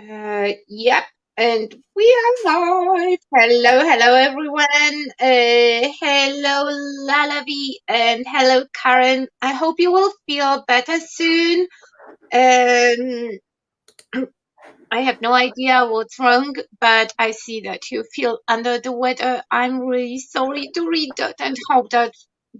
Yep, and we are live. Hello, everyone. Hello, Lalavi, and hello, Karen. I hope you will feel better soon. Um, I have no idea what's wrong, but I see that you feel under the weather. I'm really sorry to read that and hope that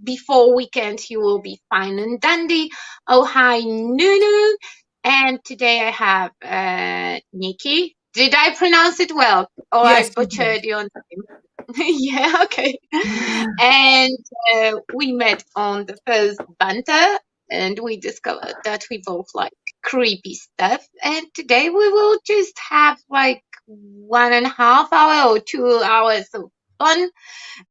before weekend you will be fine and dandy. Oh, hi, Nunu. And today I have Nikki. Did I pronounce it well? Or I Yes, you did. butchered your name? Yeah, okay. And we met on the first banter and we discovered that we both like creepy stuff. And today we will just have like 1.5 hour or 2 hours of fun.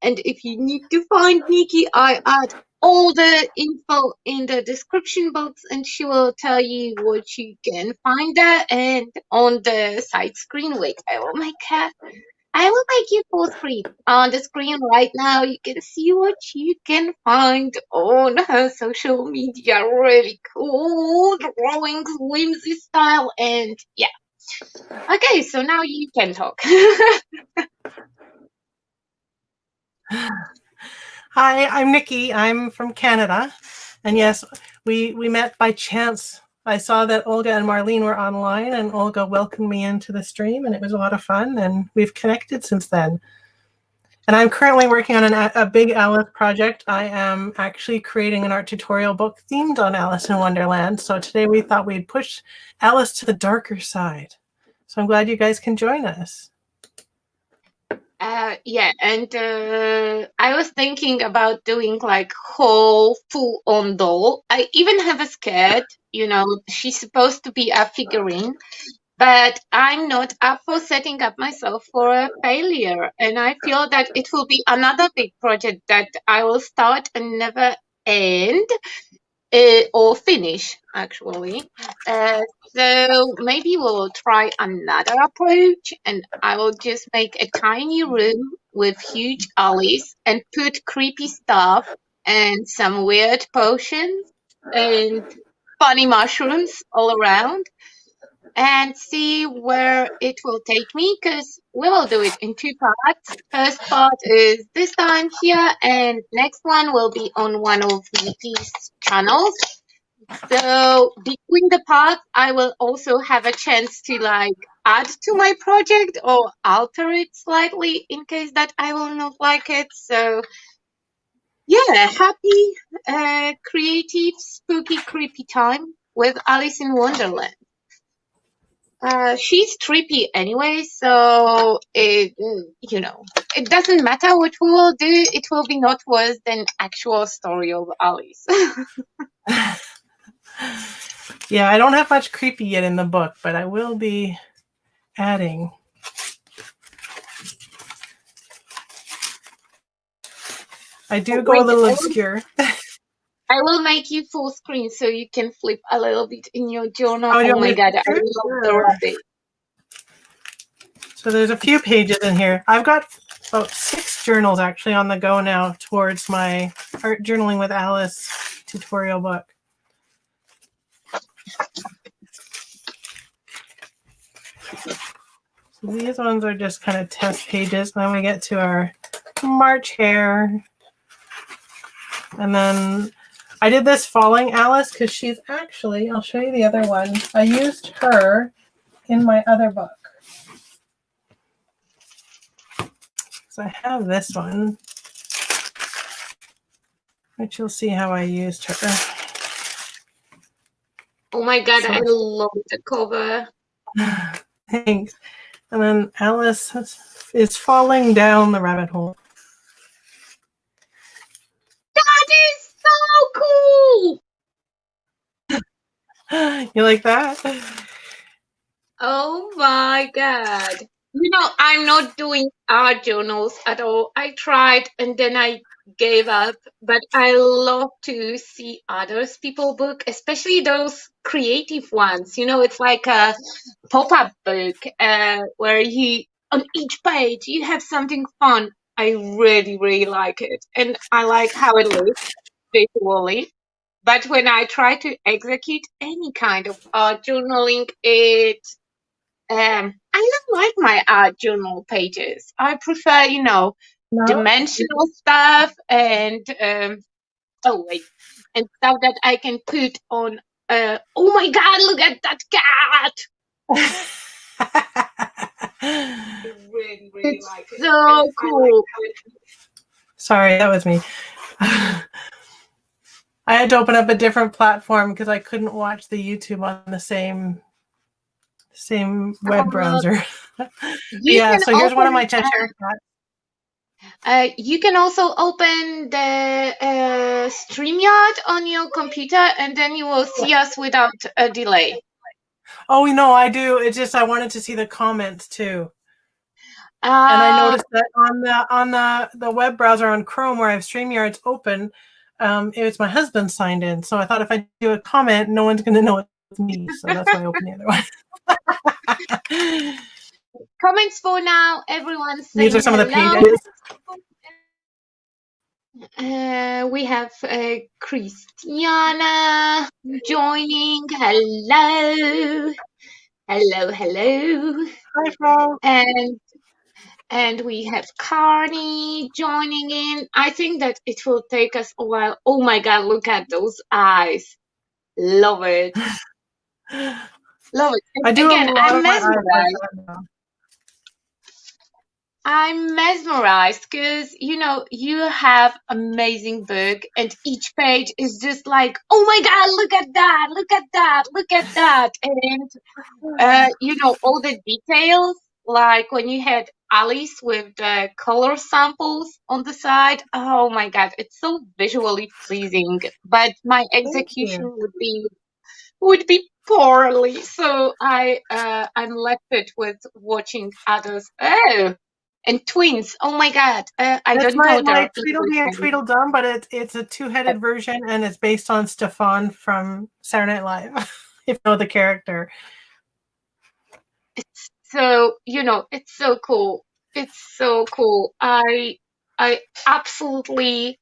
And if you need to find Nikki, I add all the info in the description box and she will tell you what you can find there. And on the side screen, wait, I will make you full screen. On the screen right now, you can see what you can find on her social media. Really cool drawings, whimsy style, and yeah. Okay, so now you can talk. Hi, I'm Nikki. I'm from Canada. And yes, we met by chance. I saw that Olga and Marlene were online, and Olga welcomed me into the stream, and it was a lot of fun, and we've connected since then. And I'm currently working on a big Alice project. I am actually creating an art tutorial book themed on Alice in Wonderland. So today we thought we'd push Alice to the darker side. So I'm glad you guys can join us. Yeah, and I was thinking about doing like whole full on doll. I even have a skirt, she's supposed to be a figurine, but I'm not up for setting up myself for a failure. And I feel that it will be another big project that I will start and never end or finish, actually. So maybe we'll try another approach and I will just make a tiny room with huge alleys and put creepy stuff and some weird potions and funny mushrooms all around and see where it will take me because we will do it in two parts. First part is this time here, and next one will be on one of Nikki's channels. So between the parts, I will also have a chance to like add to my project or alter it slightly in case that I will not like it. So yeah, happy, creative, spooky, creepy time with Alice in Wonderland. She's trippy anyway, so it doesn't matter what we will do. It will be not worse than actual story of Alice. Yeah, I don't have much creepy yet in the book, but I will be adding. I do go a little obscure. I will make you full screen so you can flip a little bit in your journal. Oh My god, I love the rabbit. So there's a few pages in here. I've got about 6 journals actually on the go now towards my Art Journaling with Alice tutorial book. So these ones are just kind of test pages. Then we get to our March hare. And then I did this Falling Alice because she's actually, I'll show you the other one. I used her in my other book. So I have this one, which you'll see how I used her. Oh my god, I love the cover. Thanks. And then Alice is falling down the rabbit hole. That is so cool! You like that? Oh my god. I'm not doing art journals at all. I tried and then I gave up, but I love to see others people book, especially those creative ones. It's like a pop-up book where on each page you have something fun. I really, really like it. And I like how it looks visually. But when I try to execute any kind of art journaling, it I don't like my art journal pages. I prefer, No. dimensional stuff and oh wait, and stuff that I can put on. Oh my God! Look at that cat. Really, really It's like it. so cool. Sorry, that was me. I had to open up a different platform because I couldn't watch the YouTube on the same web Uh, browser. you Yeah, can so here's one of open. my Cheshire cats. You can also open the StreamYard on your computer, and then you will see us without a delay. Oh no, I do. It's just I wanted to see the comments too. And I Uh, noticed that on the web browser on Chrome where I have StreamYards open, it's my husband signed in. So I thought if I do a comment, no one's going to know it's me. So that's why I opened the other one. Comments for now. Everyone These are saying some of the hello. pages. We have Christiana joining. Hello. Hello, hello. Hi, Flo. And we have Carney joining in. I think that it will take us a while. Oh my God, look at those eyes. Love it. Love it. I And do a again, lot of my eyes like that now. I'm mesmerized because you have amazing book and each page is just like, oh my God, look at that, look at that, look at that. And all the details, like when you had Alice with the color samples on the side. Oh my God, it's so visually pleasing, but my Thank execution you. would be poorly. So I'm left with watching others. Oh, and twins. Oh my God, I It's don't know my their Tweedledee English and name. Tweedledum, but it's a two-headed version and it's based on Stefan from Saturday Night Live, if you know the character. So it's so cool. It's so cool. I absolutely.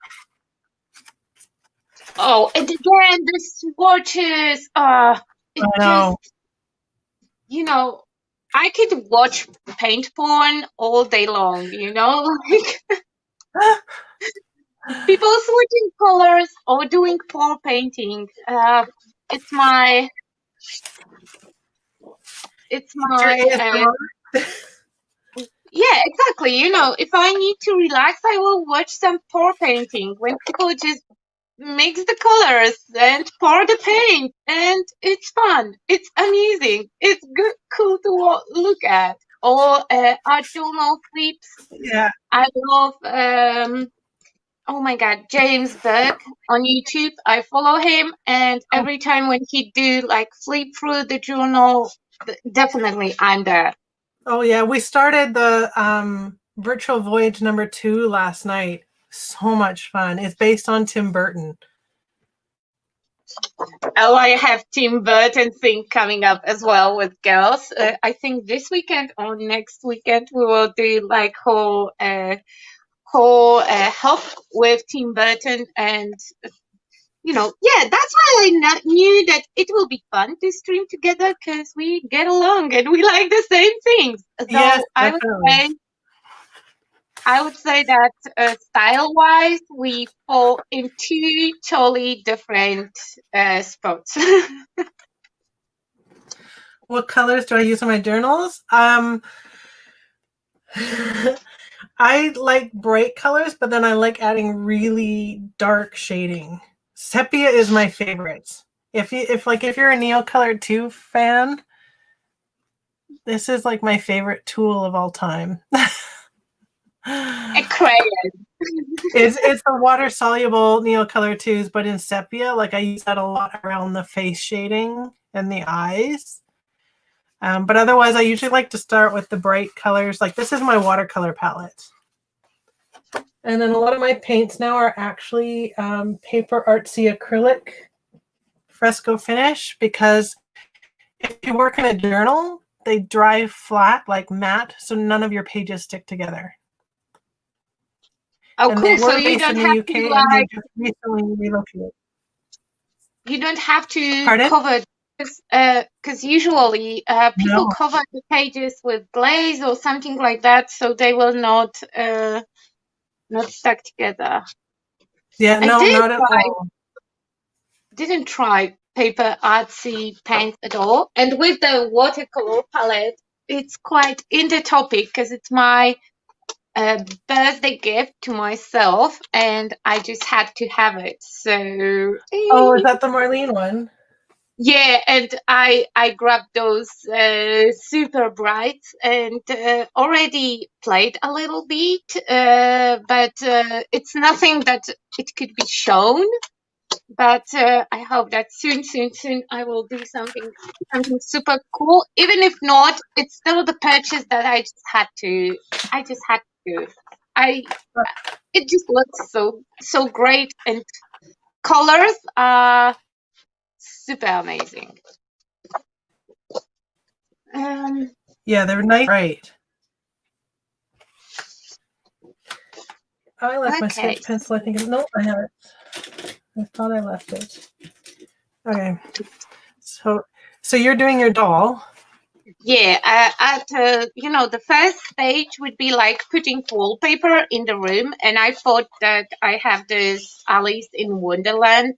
Oh, and again, the swatches. It I just, know. I could watch paint porn all day long. Like people switching colors or doing pour painting. It's my, it's It's your my. ASMR. Yeah, exactly. If I need to relax, I will watch some pour painting when people just mix the colors and pour the paint, and it's fun. It's amusing. It's good, cool to look at. Or art journal flips. Yeah. I love. Oh my God, James Burke on YouTube. I follow him, and every time when he do like flip through the journal, definitely I'm there. Oh yeah, we started the virtual voyage #2 last night. So much fun. It's based on Tim Burton. Oh, I have Tim Burton thing coming up as well with girls. I think this weekend or next weekend we will do like whole hop with Tim Burton, and yeah, that's why I knew that it will be fun to stream together because we get along and we like the same things. Yes, Though I would definitely. say that style-wise, we fall in two totally different spots. What colors do I use in my journals? I like bright colors, but then I like adding really dark shading. Sepia is my favorite. If you're a Neo Color 2 fan, this is like my favorite tool of all time. A crayon. It's the water soluble Neo Color 2s, but in sepia, like I use that a lot around the face shading and the eyes. But otherwise, I usually like to start with the bright colors. Like this is my watercolor palette. And then a lot of my paints now are actually paper artsy acrylic fresco finish, because if you work in a journal, they dry flat, like matte, so none of your pages stick together. Oh, And cool. they So were you based don't in the have to UK and they just recently relocated. you don't have to Pardon? cover. Because usually people No. cover the pages with glaze or something like that, so they will not stuck together. Yeah, I no, not at all. didn't try paper artsy paint at all, and with the watercolor palette, it's quite in the topic because it's my birthday gift to myself, and I just had to have it. So Oh, is that the Marlene one? yeah, and I grabbed those super brights and already played a little bit, but it's nothing that it could be shown. But I hope that soon I will do something super cool. Even if not, it's still the purchase that I just had to. I just had to. I It just looks so great, and colors are super amazing. Um, Yeah, they're nice. Right. Oh, I left my okay. sketch pencil. I think. Nope, I have it. I thought I left it. Okay. So you're doing your doll. Yeah, the first stage would be like putting wallpaper in the room, and I thought that I have this Alice in Wonderland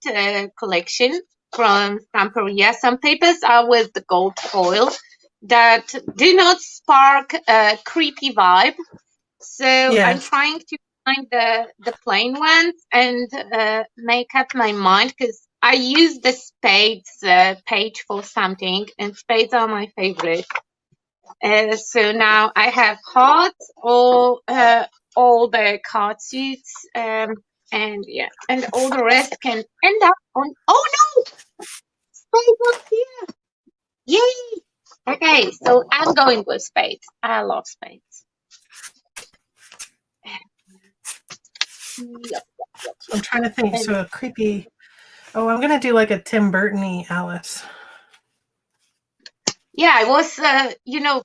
collection from Stamperia. Some papers are with the gold foil that do not spark a creepy vibe, so I'm Yes. trying to find the plain ones and make up my mind because I use the spades page for something, and spades are my favorite. So now I have hearts, all the card suits, and yeah, and all the rest can end up on. Oh no, spades are here! Yay! Okay, so I'm going with spades. I love spades. Yep. I'm trying to think. And So a creepy. Oh, I'm gonna do like a Tim Burton-y Alice. yeah, it was,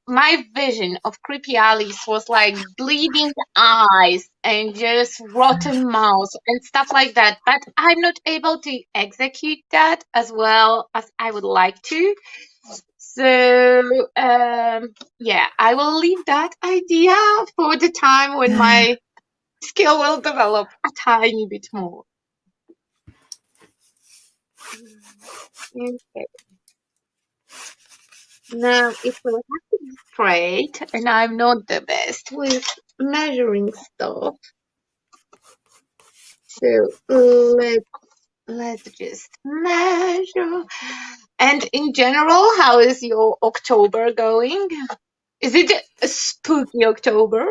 my vision of Creepy Alice was like bleeding eyes and just rotten mouth and stuff like that. But I'm not able to execute that as well as I would like to. So, yeah, I will leave that idea for the time when my skill will develop a tiny bit more. Okay. Now, it will have to be straight, and I'm not the best with measuring stuff. So let's just measure. And in general, how is your October going? Is it a spooky October?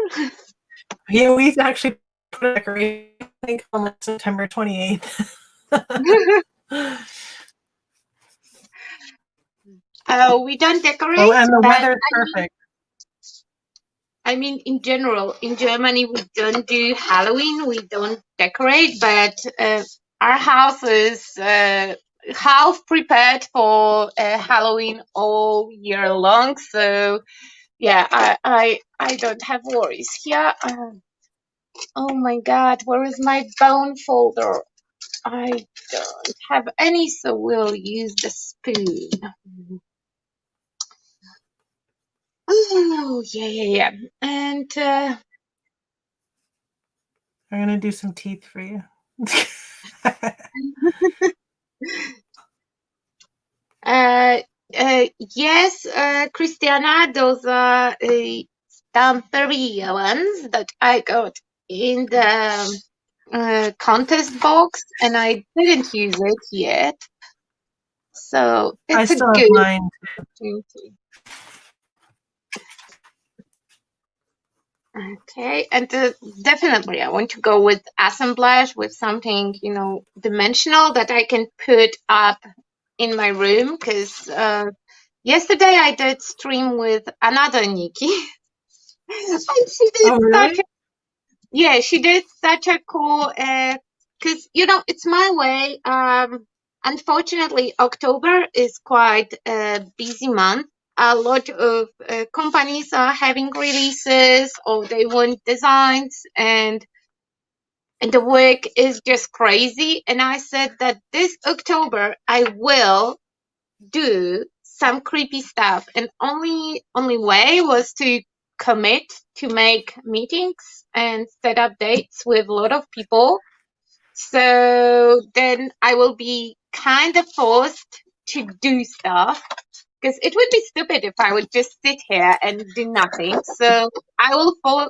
Yeah, we actually put a decoration, I think, on like September 28th. We don't Oh, decorate, and the but weather's perfect. I mean, in general, in Germany, we don't do Halloween, we don't decorate, but our house is half prepared for Halloween all year long. So yeah, I don't have worries here. Oh my God, where is my bone folder? I don't have any, so we'll use the spoon. Oh yeah. And I'm gonna do some teeth for you. uh, yes, Christiana, those are Stamperia ones that I got in the contest box, and I didn't use it yet. So I it's a still have good mine. opportunity. Okay, and definitely I want to go with assemblage with something, dimensional that I can put up in my room because yesterday I did stream with another Nicci. And she did Oh, such really? a yeah, she did such a cool because it's my way. Unfortunately, October is quite a busy month. A lot of companies are having releases or they want designs, and the work is just crazy. And I said that this October I will do some creepy stuff, and only way was to commit to make meetings and set up dates with a lot of people. So then I will be kind of forced to do stuff because it would be stupid if I would just sit here and do nothing. So I will follow.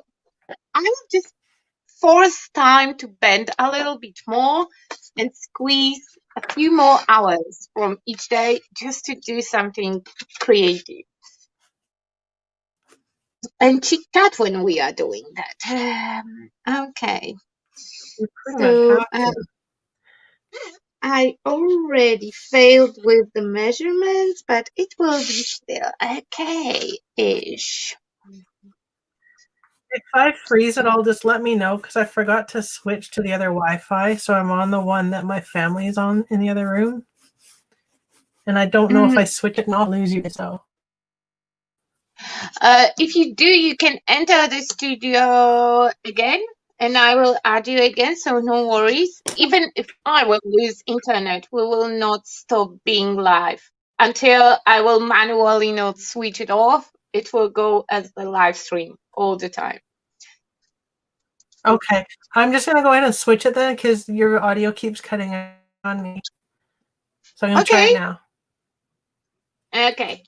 I will just force time to bend a little bit more and squeeze a few more hours from each day just to do something creative and chit chat when we are doing that. Okay, You pretty much so have to. I already failed with the measurements, but it will be still okay-ish. If I freeze it, I'll just let me know because I forgot to switch to the other Wi-Fi, so I'm on the one that my family is on in the other room. And I don't know if I switch it and I'll lose you. So If you do, you can enter the studio again, and I will add you again, so no worries. Even if I will lose internet, we will not stop being live until I will manually not switch it off. It will go as the live stream all the time. okay, I'm just gonna go ahead and switch it then because your audio keeps cutting on me. So I'm gonna try Okay. it now. Okay.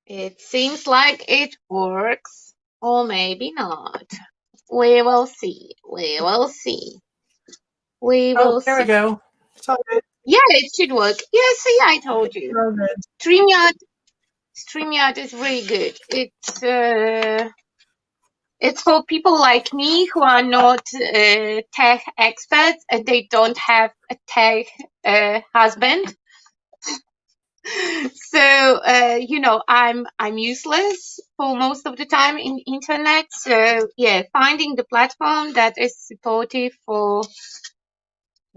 It seems like it works, or maybe not. We will see. We will see. We Oh, will there we see. go. It's all good. Yeah, it should work. Yeah, see, I told you. All good. StreamYard is really good. It's for people like me who are not tech experts and they don't have a tech husband. So I'm useless for most of the time in internet. So yeah, finding the platform that is supportive for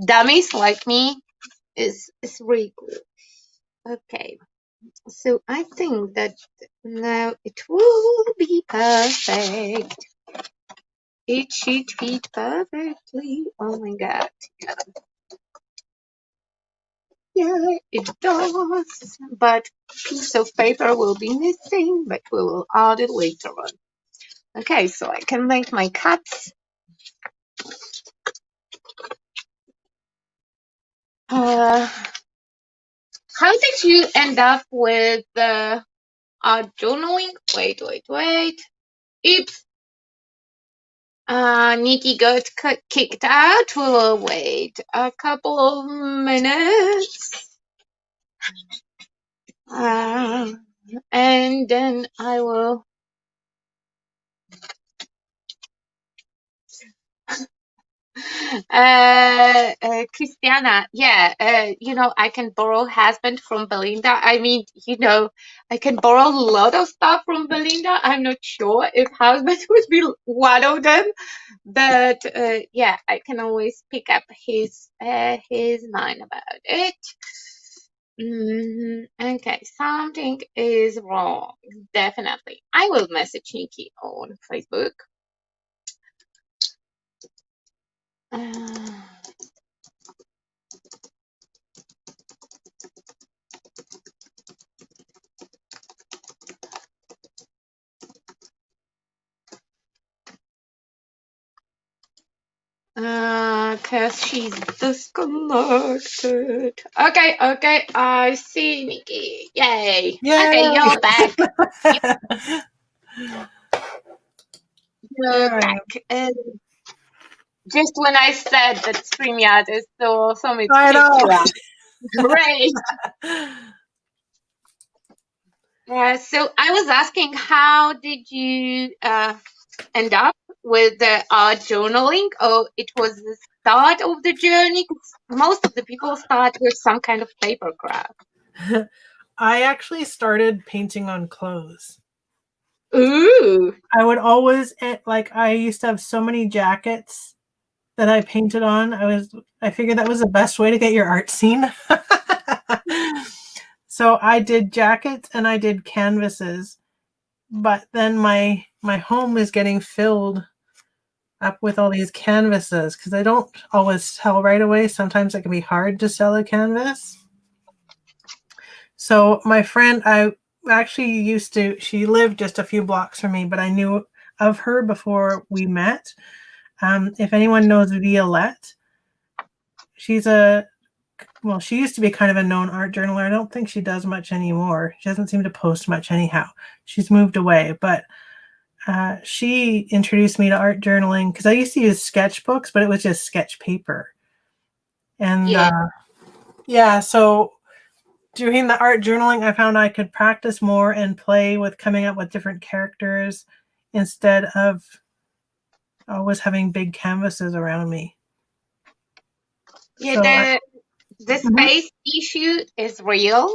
dummies like me is really cool. Okay. So I think that now it will be perfect. It should fit perfectly. Oh my god. Yeah, it does. But piece of paper will be missing, but we will add it later on. Okay, so I can make my cuts. Uh, how did you end up with journaling? Wait. Oops. Nikki got kicked out. We will wait a couple of minutes. And then I will. Christiana, yeah, I can borrow husband from Belinda. I mean, I can borrow a lot of stuff from Belinda. I'm not sure if husband would be one of them, but yeah, I can always pick up his mind about it. Okay, something is wrong. Definitely. I will message Nikki on Facebook. Uh, Cause she's disconnected. Okay, I see Nikki. Yay. Okay, Yay! you're back. All You're right. back. And just when I said that StreamYard is so awesome, it I kicked you know. out. Great. So I was asking, how did you end up with the art journaling? Oh, it was the start of the journey. 'Cause most of the people start with some kind of paper craft. I actually started painting on clothes. Ooh. I would always I used to have so many jackets that I painted on. I figured that was the best way to get your art seen. So I did jackets and I did canvases, but then my home is getting filled up with all these canvases because I don't always sell right away. Sometimes it can be hard to sell a canvas. So my friend, I actually used to, she lived just a few blocks from me, but I knew of her before we met. If anyone knows Violette, she's she used to be kind of a known art journaler. I don't think she does much anymore. She doesn't seem to post much anyhow. She's moved away, but she introduced me to art journaling because I used to use sketchbooks, but it was just sketch paper. And Yeah. So doing the art journaling, I found I could practice more and play with coming up with different characters instead of always having big canvases around me. Yeah, So the space issue is real.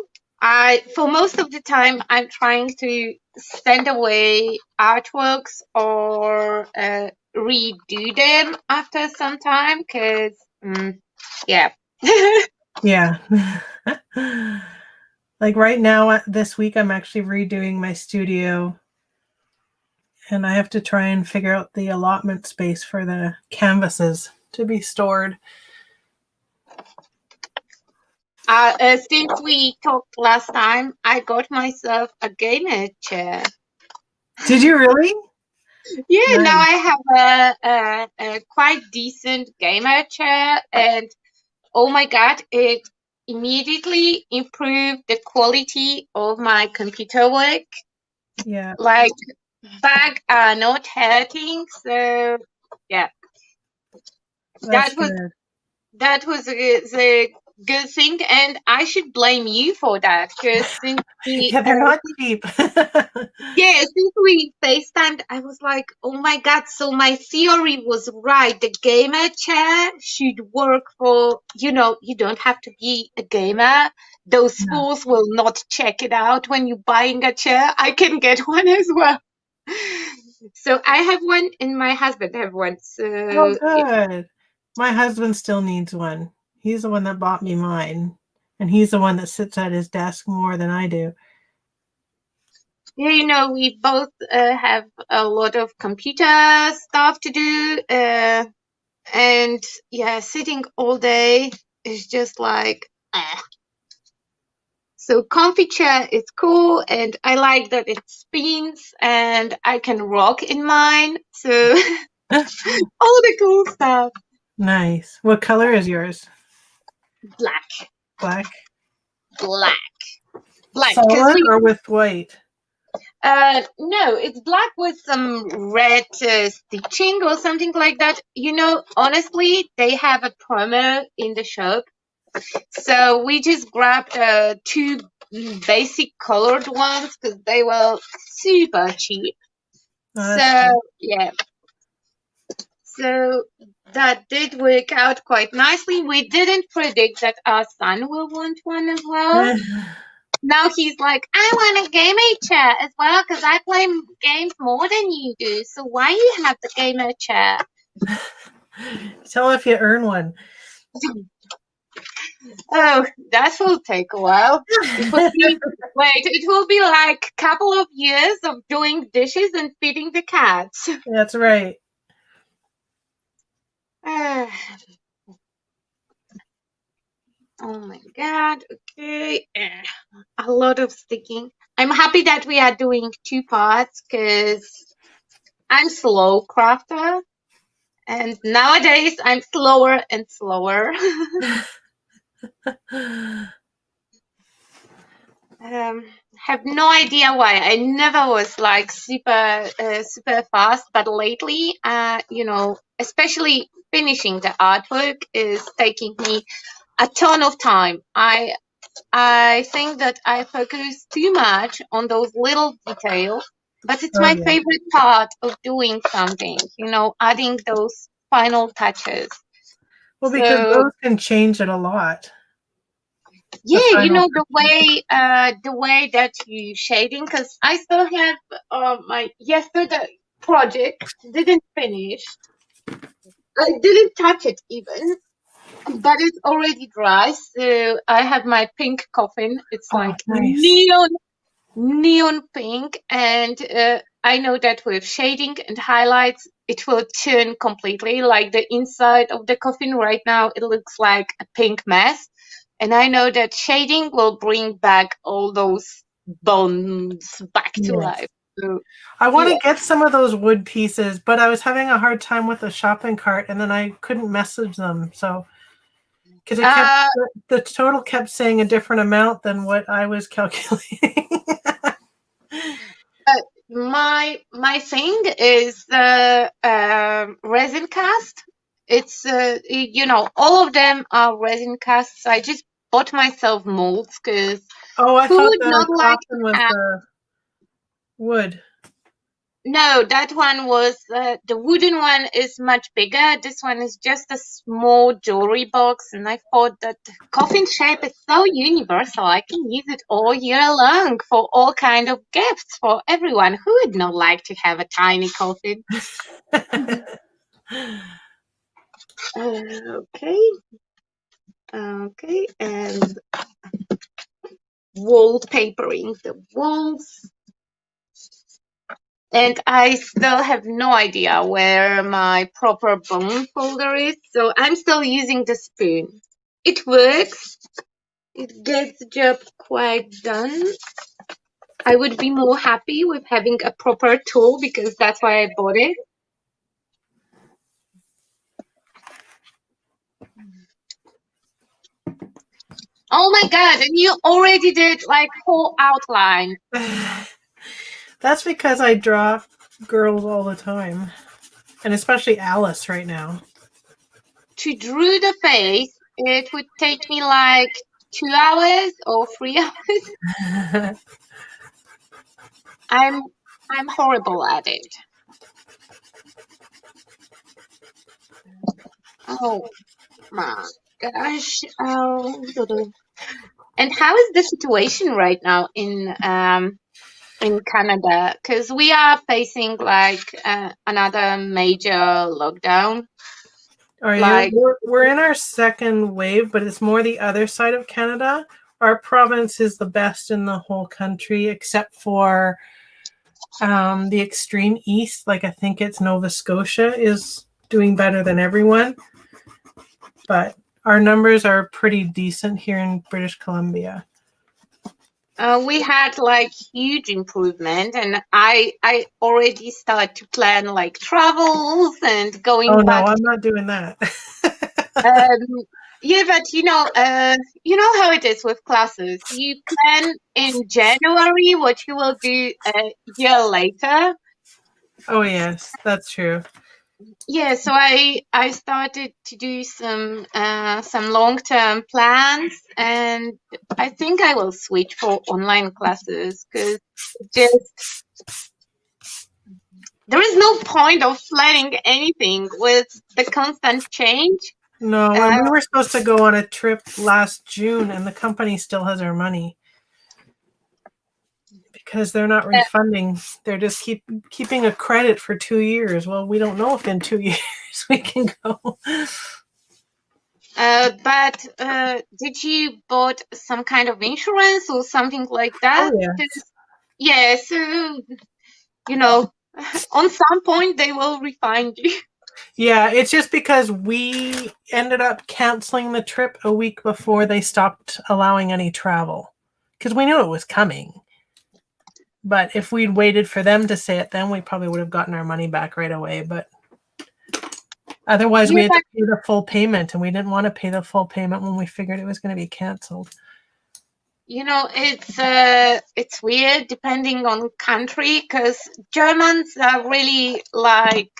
For most of the time, I'm trying to send away artworks or redo them after some time because, yeah. yeah. Like right now, this week, I'm actually redoing my studio, and I have to try and figure out the allotment space for the canvases to be stored. Since we talked last time, I got myself a gamer chair. Did you really? Yeah, Nice. now I have a quite decent gamer chair, and oh my God, it immediately improved the quality of my computer work. Yeah. Like, back are not hurting, so yeah, That's that was good. that was the good thing, and I should blame you for that because since we Yeah, they're not cheap. yeah, since we FaceTimed, I was like, oh my God, so my theory was right. The gamer chair should work for, you don't have to be a gamer. Those No. fools will not check it out when you're buying a chair. I can get one as well. So I have one and my husband have one. Oh, So good. My husband still needs one. He's the one that bought me mine, and he's the one that sits at his desk more than I do. yeah, we both have a lot of computer stuff to do. And yeah, sitting all day is just like, eh. So comfy chair is cool, and I like that it spins and I can rock in mine. So all the cool stuff. Nice. What color is yours? Black, Black. black, black. Because Solid or with white? no, it's black with some red stitching or something like that. Honestly, they have a promo in the shop. So we just grabbed two basic colored ones because they were super cheap. Oh, So yeah, so that did work out quite nicely. We didn't predict that our son will want one as well. Now he's like, I want a gamer chair as well because I play games more than you do. So why you have the gamer chair? Tell if you earn one. Oh, that will take a while. It will be like a couple of years of doing dishes and feeding the cats. That's right. Oh my God. Okay. A lot of sticking. I'm happy that we are doing two parts because I'm slow crafter. And nowadays I'm slower and slower. Have no idea why. I never was like super fast, but lately, especially finishing the artwork is taking me a ton of time. I think that I focus too much on those little details, but it's my favorite part of doing something. Adding those final touches. Well, because So those can change it a lot. yeah, final the way that you shading, because I still have my yesterday project didn't finish. I didn't touch it even, but it's already dry. So I have my pink coffin. It's like nice. neon pink, and I know that with shading and highlights, it will turn completely. Like the inside of the coffin right now, it looks like a pink mess. And I know that shading will bring back all those bones back to Yes. life. So, I want yeah. to get some of those wood pieces, but I was having a hard time with the shopping cart, and then I couldn't message them. So because it kept Uh, the total kept saying a different amount than what I was calculating. my thing is the resin cast. It's all of them are resin casts. I just bought myself molds because Oh, I who thought would the not like to coffin was have? the wood. No, that one was the wooden one is much bigger. This one is just a small jewelry box, and I thought that coffin shape is so universal. I can use it all year long for all kind of gifts for everyone. Who would not like to have a tiny coffin? Okay, okay, and wallpapering the walls. And I still have no idea where my proper bone folder is, so I'm still using the spoon. It works. It gets the job quite done. I would be more happy with having a proper tool because that's why I bought it. Oh my god, and you already did like whole outline. That's because I draw girls all the time, and especially Alice right now. To draw the face, it would take me like 2 hours or 3 hours. I'm I'm horrible at it. Oh my gosh. Oh. And how is the situation right now in Canada? Because we are facing like another major lockdown. Are you? Like, We're in our second wave, but it's more the other side of Canada. Our province is the best in the whole country, except for the extreme east. Like I think it's Nova Scotia is doing better than everyone, but our numbers are pretty decent here in British Columbia. we had like huge improvement, and I already start to plan like travels and Oh going no, back. I'm not doing that. Um, yeah, but you know how it is with classes. You plan in January what you will do a year later. Oh yes, that's true. Yeah, so I started to do some long-term plans, and I think I will switch for online classes because just there is no point of planning anything with the constant change. No, Uh, and we were supposed to go on a trip last June, and the company still has our money because they're not refunding. They're just keeping a credit for 2 years. Well, we don't know if in 2 years we can go. but did you bought some kind of insurance or something like Oh that? yes. 'Cause, yeah, so you know, on some point they will refund you. Yeah, it's just because we ended up canceling the trip a week before they stopped allowing any travel because we knew it was coming. But if we'd waited for them to say it, then we probably would have gotten our money back right away. But otherwise, Yeah, we had but to pay the full payment, and we didn't want to pay the full payment when we figured it was going to be canceled. it's weird depending on country because Germans are really like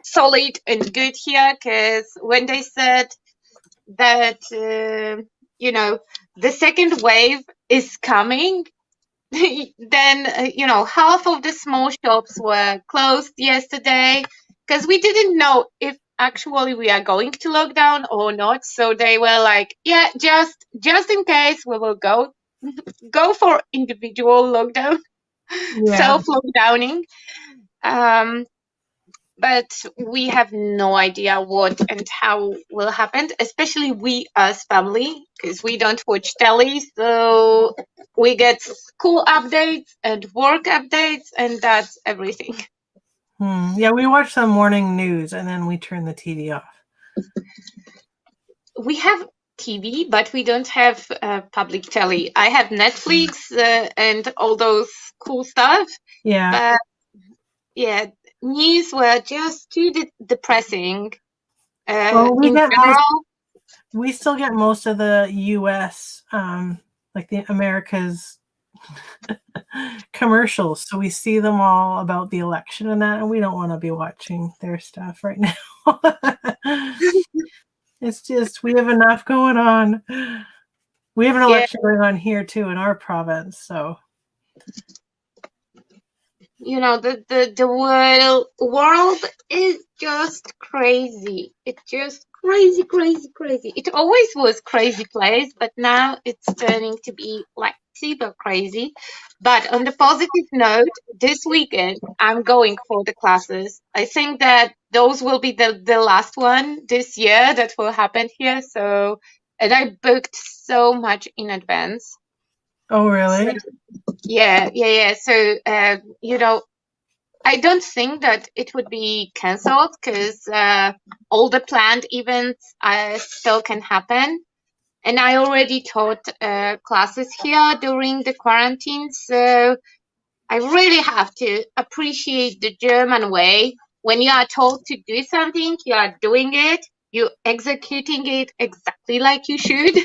solid and good here because when they said that the second wave is coming, then half of the small shops were closed yesterday because we didn't know if actually we are going to lockdown or not, so they were like, yeah, just in case we will go for individual lockdown, Yeah. self lockdowning. um but we have no idea what and how will happen, especially we as family, because we don't watch telly, so we get school updates and work updates, and that's everything. Yeah, we watch some morning news and then we turn the TV off. We have TV, but we don't have public telly. I have Netflix and all those cool stuff, Yeah. but yeah, news were just too depressing. Well, In general, we still get most of the U.S. Like the America's commercials, so we see them all about the election and that, and we don't want to be watching their stuff right now. It's just we have enough going on. We have an yeah, election going on here too in our province, so you know, the world is just crazy. It's just crazy, crazy, crazy. It always was crazy place, but now it's turning to be like super crazy. But on the positive note, this weekend I'm going for the classes. I think that those will be the last one this year that will happen here. So, and I booked so much in advance. oh So really? yeah, yeah, yeah. So you know, I don't think that it would be cancelled because all the planned events still can happen. And I already taught classes here during the quarantine, so I really have to appreciate the German way. When you are told to do something, you are doing it, you're executing it exactly like you should.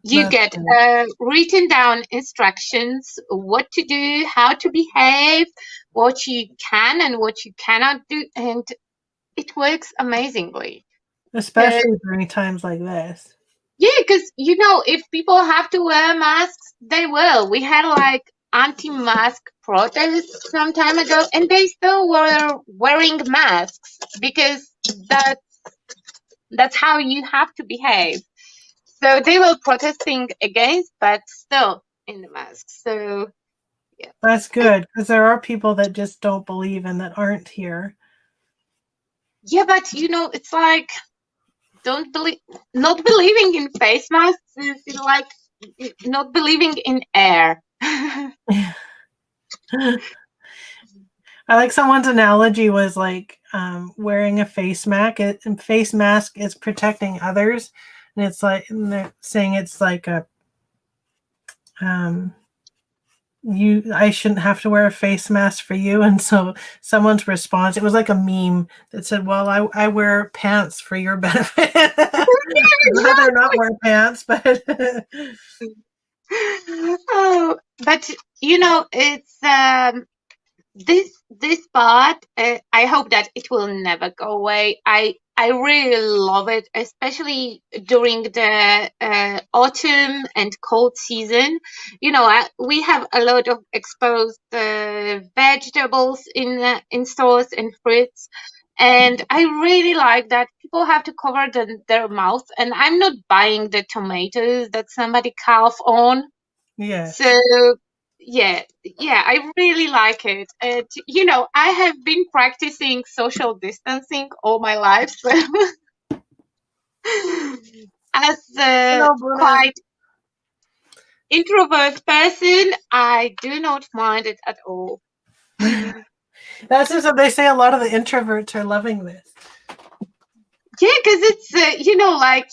You That's get good. written down instructions, what to do, how to behave, what you can and what you cannot do, and it works amazingly. Uh, Especially during times like this. yeah, because you know, if people have to wear masks, they will. We had like anti-mask protests some time ago, and they still were wearing masks because that's how you have to behave. So they were protesting against, but still in the masks. So yeah, That's I, good because there are people that just don't believe and that aren't here. yeah, but you know, it's like don't believe, not believing in face masks is like not believing in air. I like someone's analogy was like wearing a face mask is protecting others, and it's like and they're saying it's like a um, I shouldn't have to wear a face mask for you. And so someone's response, it was like a meme that said, well, I wear pants for your benefit. I'd rather not wear pants, but Oh, but you know, it's this part. I hope that it will never go away. I really love it, especially during the autumn and cold season. You know, we have a lot of exposed vegetables in stores and fruits. And I really like that people have to cover their mouth, and I'm not buying the tomatoes that somebody carved on. yes. So yeah, yeah, I really like it. And you know, I have been practicing social distancing all my life. So as a Hello, Bruna. quite introvert person, I do not mind it at all. Yeah, That's just what they say. A lot of the introverts are loving this. because it's you know, like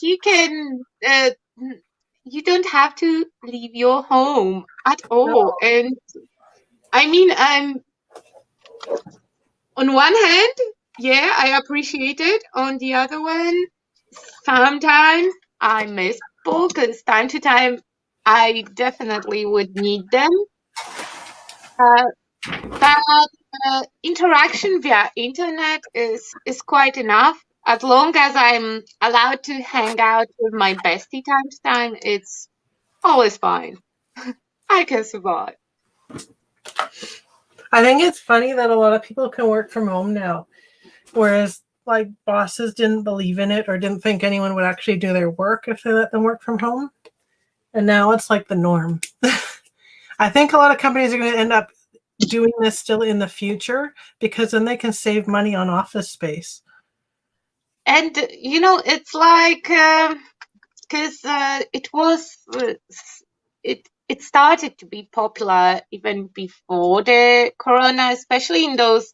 you don't have to leave your home at all. No. And I mean, I'm on one hand, yeah, I appreciate it. On the other one, sometimes I miss people because time to time I definitely would need them. Uh, but interaction via internet is quite enough. As long as I'm allowed to hang out with my bestie time to time, it's always fine. I can survive. I think it's funny that a lot of people can work from home now, whereas like bosses didn't believe in it or didn't think anyone would actually do their work if they let them work from home. And now it's like the norm. I think a lot of companies are going to end up doing this still in the future, because then they can save money on office space. And it's like because it was it started to be popular even before the corona, especially in those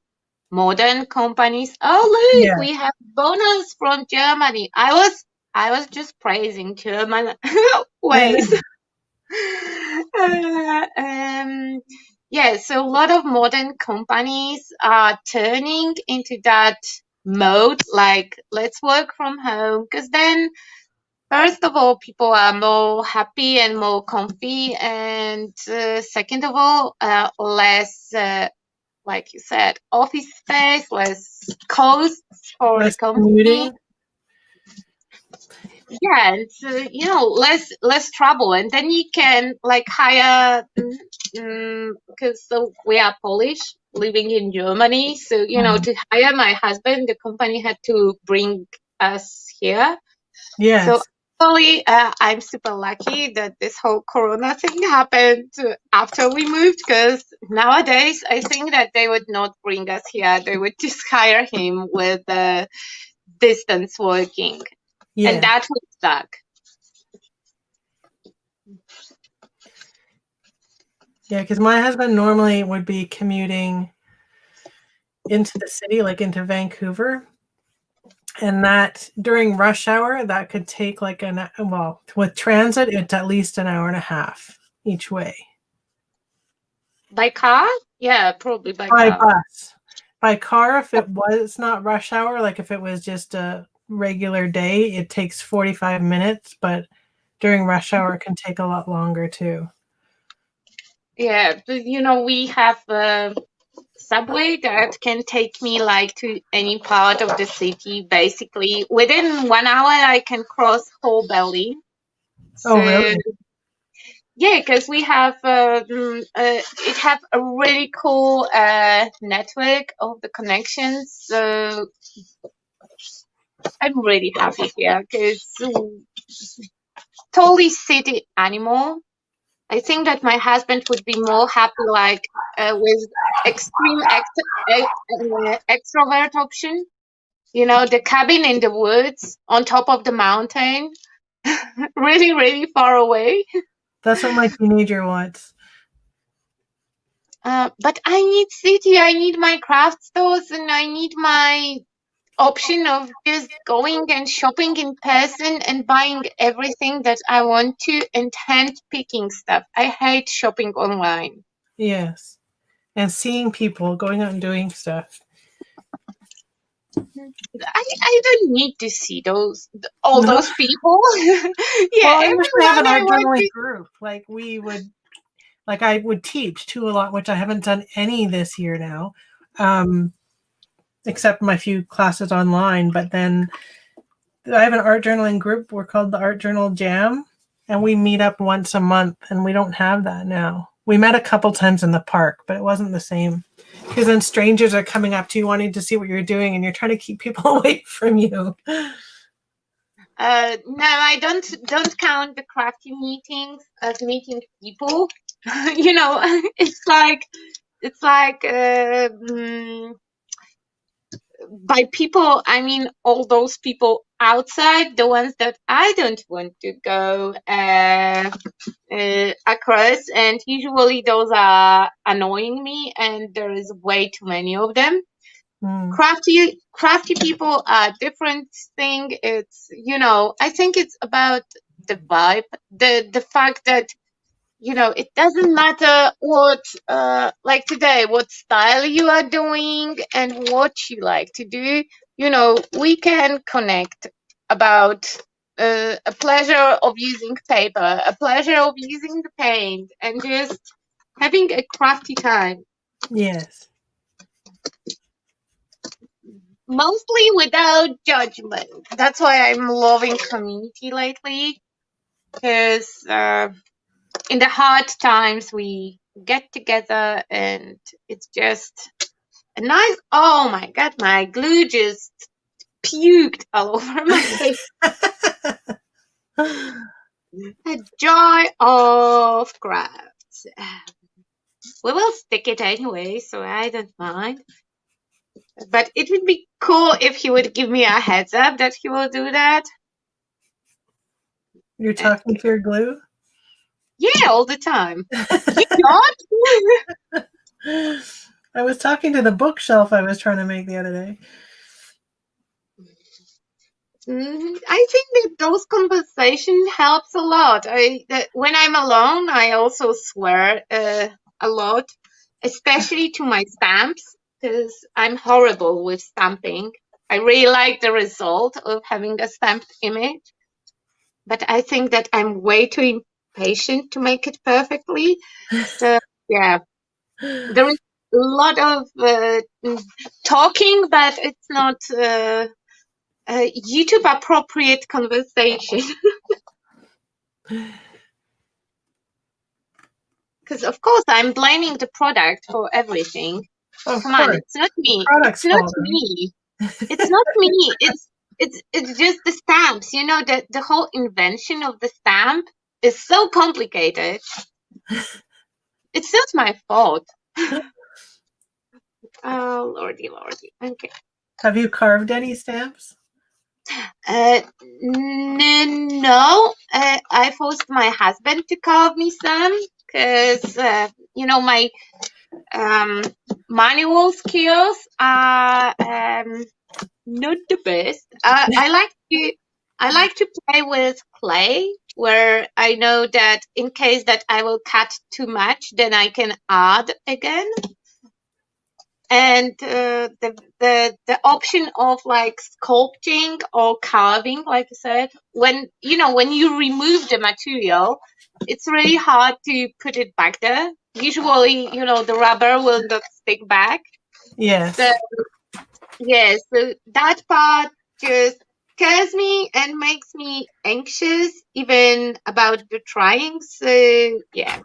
modern companies. Oh, look, Yeah. we have bonus from Germany. I was just praising German ways. Yeah, so a lot of modern companies are turning into that mode, like let's work from home, because then first of all, people are more happy and more comfy, and second of all, less, like you said, office space, less costs for the Less company. commuting. Yeah, it's less trouble, and then you can like hire because so we are Polish living in Germany, so to hire my husband, the company had to bring us here. So Yes. actually, I'm super lucky that this whole Corona thing happened after we moved, because nowadays I think that they would not bring us here. They would just hire him with distance working, and Yeah. that would suck. Yeah, because my husband normally would be commuting into the city, like into Vancouver. And that during rush hour, that could take like with transit, it's at least an hour and a half each way. By car? Yeah, probably by By car. bus. By car, if it was not rush hour, like if it was just a regular day, it takes 45 minutes, but during rush hour, it can take a lot longer too. Yeah, but we have a subway that can take me like to any part of the city. Basically, within 1 hour, I can cross whole Berlin. Oh, So really? yeah, because we have it have a really cool network of the connections. So I'm really happy here because totally city animal. I think that my husband would be more happy like with extreme extrovert option. The cabin in the woods on top of the mountain, really, really far away. That's what my teenager wants. But I need city. I need my craft stores, and I need my option of just going and shopping in person and buying everything that I want to and hand picking stuff. I hate shopping online. Yes. And seeing people going out and doing stuff. I don't need to see all No. those people. Yeah, Well, I wish we have everyone an I art want journaling to. group. Like I would teach too a lot, which I haven't done any this year now, except my few classes online. But then I have an art journaling group. We're called the Art Journal Jam, and we meet up once a month, and we don't have that now. We met a couple times in the park, but it wasn't the same because then strangers are coming up to you wanting to see what you're doing, and you're trying to keep people away from you. No, I don't count the crafty meetings as meeting people. It's like by people, I mean all those people outside, the ones that I don't want to go across, and usually those are annoying me, and there is way too many of them. Mm. Crafty people are different thing. It's I think it's about the vibe, the fact that it doesn't matter what like today what style you are doing and what you like to do. We can connect about a pleasure of using paper, a pleasure of using the paint, and just having a crafty time, Yes. mostly without judgment. That's why I'm loving community lately, because in the hard times we get together, and it's just a nice. Oh my god, my glue just puked all over my face. A joy of craft. We will stick it anyway, so I don't mind. But it would be cool if he would give me a heads up that he will do that. You're Uh, talking to your glue? yeah, all the time. You not? I was talking to the bookshelf I was trying to make the other day. I think that those conversation helps a lot. When I'm alone, I also swear a lot, especially to my stamps, because I'm horrible with stamping. I really like the result of having a stamped image, but I think that I'm way too impatient to make it perfectly. So yeah, there is a lot of talking, but it's not YouTube appropriate conversation. Because of course I'm blaming the product for everything. Of Come on, course. it's not The me. It's product's not fault, right? me. It's not me. It's just the stamps. You know, the whole invention of the stamp is so complicated. It's not my fault. Oh lordy, lordy. Okay. Have you carved any stamps? No. I forced my husband to carve me some because my um manual skills are not the best. I like to play with clay where I know that in case that I will cut too much, then I can add again. And the option of like sculpting or carving, like I said, when you remove the material, it's really hard to put it back there. Usually, the rubber will not stick back. So Yes. yeah, so that part just scares me and makes me anxious even about the trying. So yeah.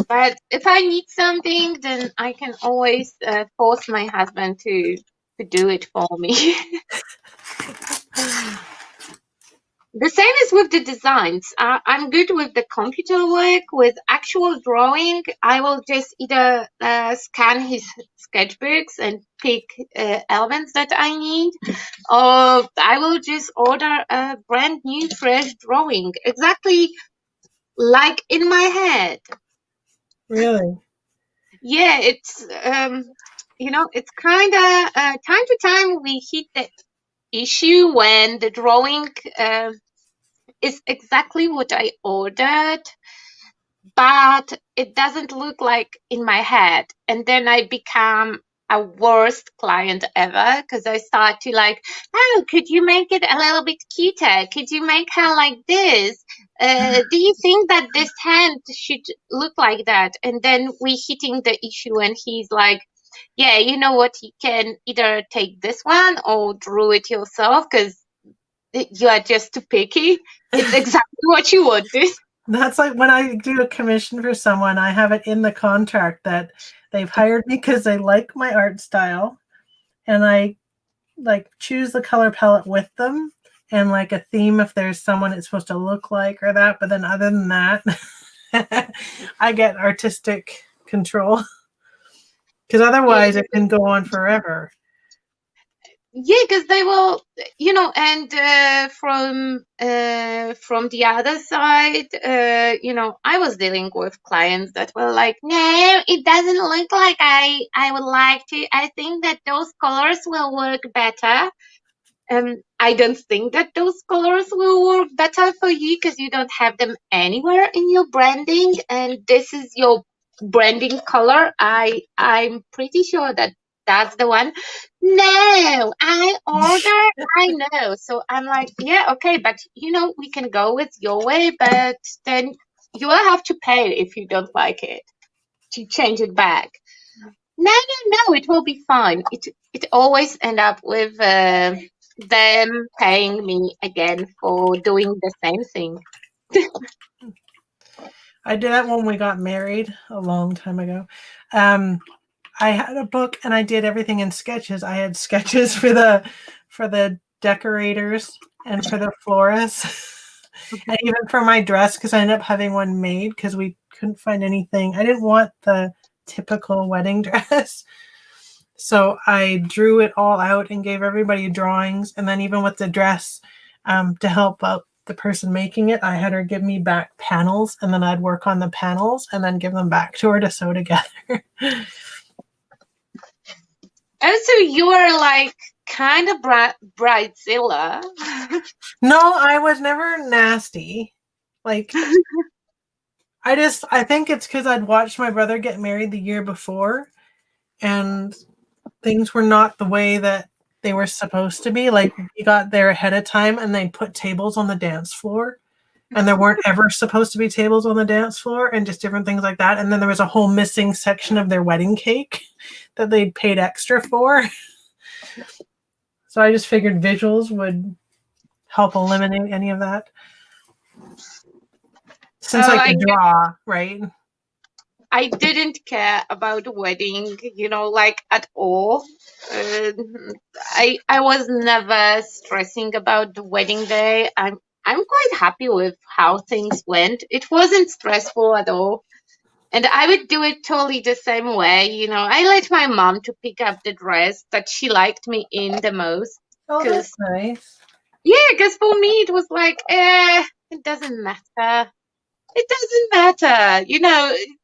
But if I need something, then I can always force my husband to do it for me. The same is with the designs. I'm good with the computer work. With actual drawing, I will just either scan his sketchbooks and pick elements that I need, or I will just order a brand new, fresh drawing, exactly like in my head. Really? Yeah, it's kind of time to time we hit the issue when the drawing is exactly what I ordered, but it doesn't look like in my head. And then I become a worst client ever because I start to like, oh, could you make it a little bit cuter? Could you make her like this? Do you think that this hand should look like that? And then we hitting the issue, and he's like, yeah, you know what? You can either take this one or draw it yourself because you are just too picky. It's exactly what you wanted. That's like when I do a commission for someone, I have it in the contract that they've hired me because they like my art style, and I like choose the color palette with them and like a theme if there's someone it's supposed to look like or that. But then other than that, I get artistic control because Yeah, otherwise it can go on forever. yeah, because they will, and from the other side, I was dealing with clients that were like, no, it doesn't look like I would like to. I think that those colors will work better. I don't think that those colors will work better for you because you don't have them anywhere in your branding, and this is your branding color. I'm pretty sure that that's the one. No, I ordered. I know. So I'm like, yeah, okay, but we can go with your way, but then you will have to pay if you don't like it to change it back. No, no, no, it will be fine. It always end up with them paying me again for doing the same thing. I did that when we got married a long time ago. Um, I had a book and I did everything in sketches. I had sketches for the decorators and for the florists. And even for my dress, because I ended up having one made because we couldn't find anything. I didn't want the typical wedding dress. So I drew it all out and gave everybody drawings. And then even with the dress, to help out the person making it, I had her give me back panels, and then I'd work on the panels and then give them back to her to sew together. Oh, so you are like kind of bridezilla. No, I was never nasty. Like, I think it's because I'd watched my brother get married the year before, and things were not the way that they were supposed to be. Like, we got there ahead of time and they put tables on the dance floor, and there weren't ever supposed to be tables on the dance floor, and just different things like that. And then there was a whole missing section of their wedding cake that they'd paid extra for. So I just figured visuals would help eliminate any of that. Since I could draw, right? I didn't care about the wedding, like at all. I was never stressing about the wedding day. I'm quite happy with how things went. It wasn't stressful at all. And I would do it totally the same way. I let my mom to pick up the dress that she liked me in the most. Oh, that's nice. Yeah, because for me it was like, it doesn't matter. It doesn't matter.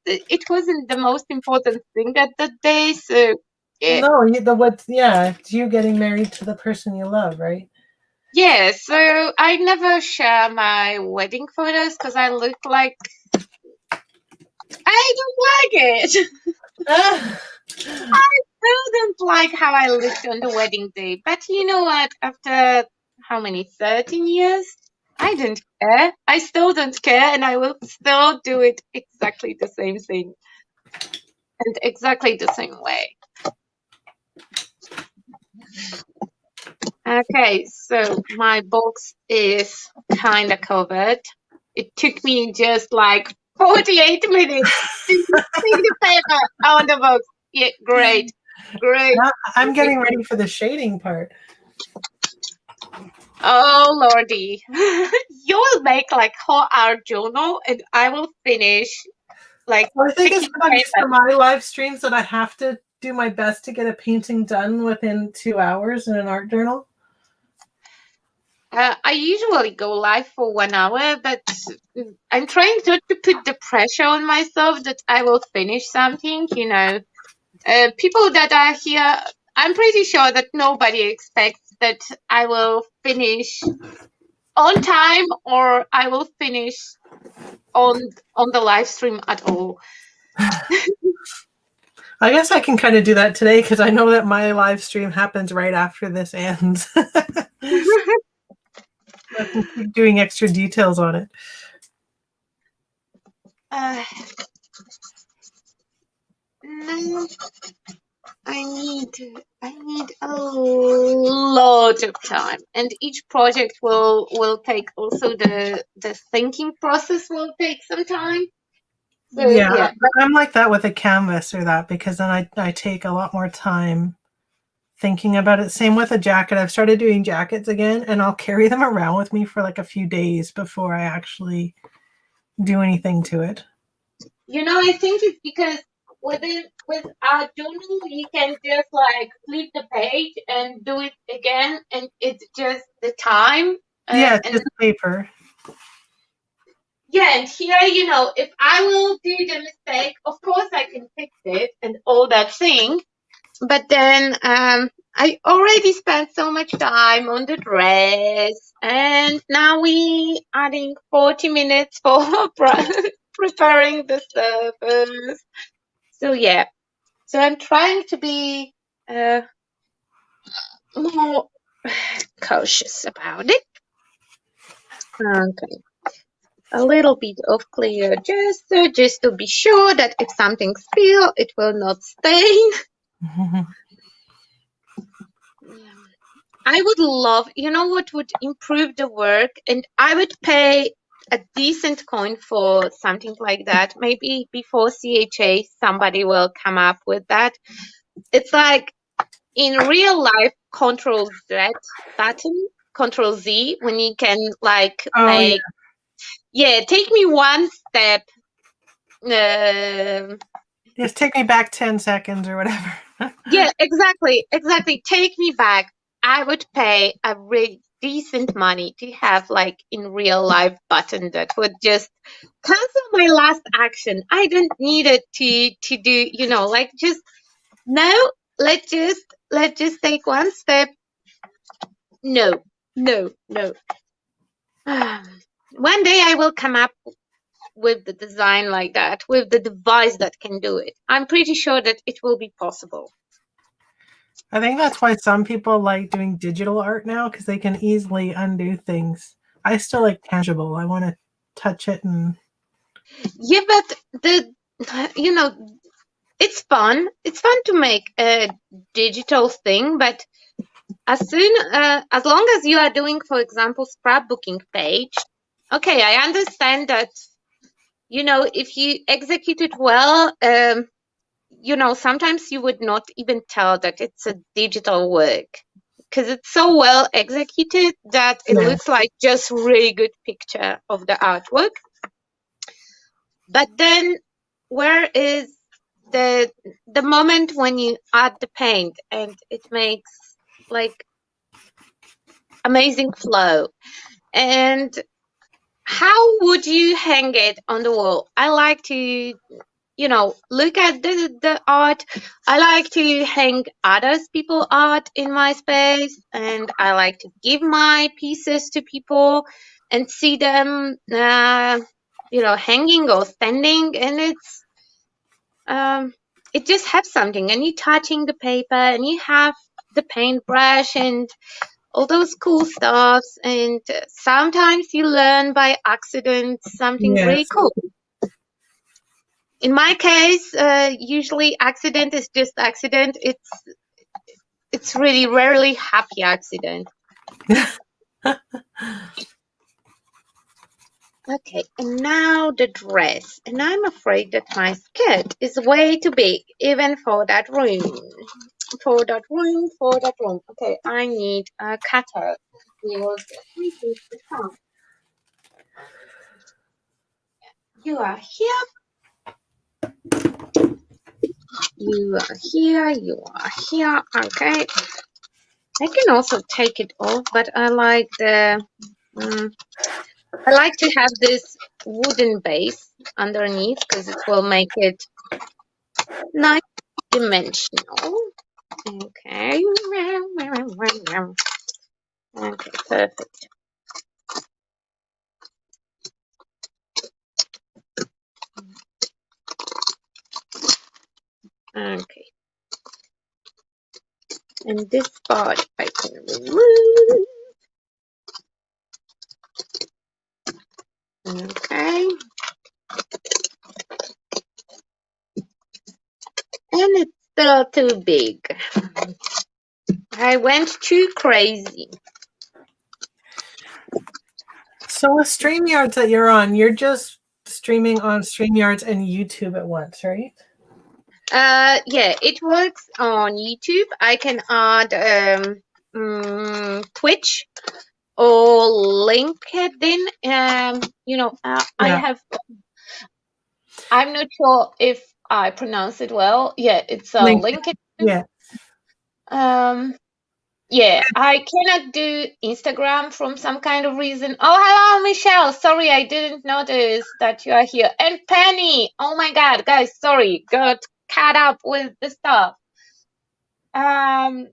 It wasn't the most important thing at that day. So, yeah. No, it's you getting married to the person you love, right? Yeah, so I never share my wedding photos because I look like I don't like it. I still don't like how I looked on the wedding day. But you know what? After how many? 13 years? I don't care. I still don't care, and I will still do it exactly the same thing. And exactly the same way. Okay, so my box is kind of covered. It took me just like 48 minutes to see the paper on the box. Yeah, great. Now I'm getting ready for the shading part. Oh, Lordy. You'll make like whole art journal, and I will finish like. Well, I think it's fun for my live streams that I have to do my best to get a painting done within 2 hours in an art journal. I usually go live for 1 hour, but I'm trying not to put the pressure on myself that I will finish something. People that are here, I'm pretty sure that nobody expects that I will finish on time or I will finish on the live stream at all. I guess I can kind of do that today because I know that my live stream happens right after this ends. I can keep doing extra details on it. No, I need a lot of time, and each project will take also the thinking process will take some time. So, yeah, I'm like that with a canvas or that because then I take a lot more time thinking about it. Same with a jacket. I've started doing jackets again, and I'll carry them around with me for like a few days before I actually do anything to it. I think it's because with our journal, you can just like flip the page and do it again, and it's just the time. Yeah, it's just paper. Yeah, and here, if I will do the mistake, of course I can fix it and all that thing. But then I already spent so much time on the dress, and now we adding 40 minutes for preparing the surface. So yeah, so I'm trying to be more cautious about it. Okay. A little bit of clear just to be sure that if something spills, it will not stain. I would love, what would improve the work, and I would pay a decent coin for something like that. Maybe before CHA, somebody will come up with that. It's like in real life, Control Z button, Control Z, when you can like make Yeah, take me one step. Uh, Just take me back 10 seconds or whatever. yeah, exactly. Take me back. I would pay a really decent money to have like in real life button that would just cancel my last action. I don't need it to do, like just no, let's just take one step. No, no, no. One day I will come up with the design like that, with the device that can do it. I'm pretty sure that it will be possible. I think that's why some people like doing digital art now, because they can easily undo things. I still like tangible. I want to touch it and Yeah, but you know, it's fun. It's fun to make a digital thing, but as long as you are doing, for example, scrapbooking page, okay, I understand that, if you execute it well, sometimes you would not even tell that it's a digital work because it's so well executed that it yeah. looks like just really good picture of the artwork. But then where is the the moment when you add the paint and it makes like amazing flow? And how would you hang it on the wall? I like to look at the art. I like to hang others people art in my space, and I like to give my pieces to people and see them hanging or standing, and it just has something, and you touching the paper and you have the paintbrush and all those cool stuffs, and sometimes you learn by accident something really Yes. cool. In my case, usually accident is just accident. It's really rarely happy accident. Okay, and now the dress. And I'm afraid that my skirt is way too big, even for that room. For that room, for that room. Okay, I need a cutter. We will get reduce the count. You are here. You are here. You are here. Okay. I can also take it off, but I like I like to have this wooden base underneath because it will make it nice dimensional. Okay. Okay, perfect. Okay. And this part I can remove. Okay. And it's still too big. I went too crazy. So with StreamYards that you're on, you're just streaming on StreamYards and YouTube at once, right? Yeah, it works on YouTube. I can add Twitch or LinkedIn. I Yeah. have. I'm not sure if I pronounce it well. Yeah, it's LinkedIn. LinkedIn. Yeah. Um, yeah, I cannot do Instagram from some kind of reason. Oh, hello, Michelle. Sorry, I didn't notice that you are here. And Penny. Oh my God, guys, sorry, got caught up with the stuff. Um,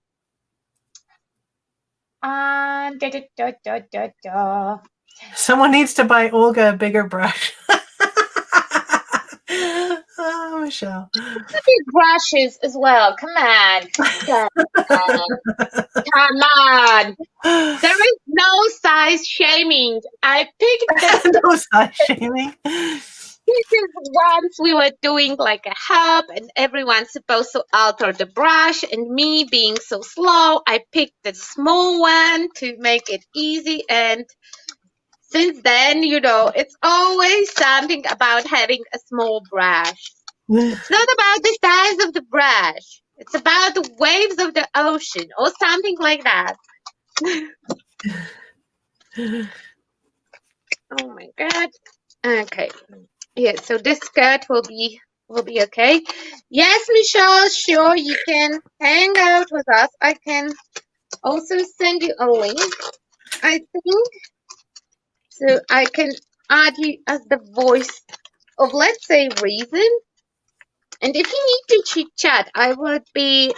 and da. Someone needs to buy Olga a bigger brush. Oh, Michelle. Big brushes as well. Come on. Come on. Come on. There is no size shaming. I picked the No size shaming. pieces once we were doing like a hub and everyone's supposed to alter the brush, and me being so slow, I picked the small one to make it easy, and since then, it's always something about having a small brush. It's not about the size of the brush. It's about the waves of the ocean or something like that. Oh my god. Okay. Yeah, so this skirt will be okay. Yes, Michelle, sure you can hang out with us. I can also send you a link, I think. So I can add you as the voice of, let's say, reason. And if you need to chit chat, I will be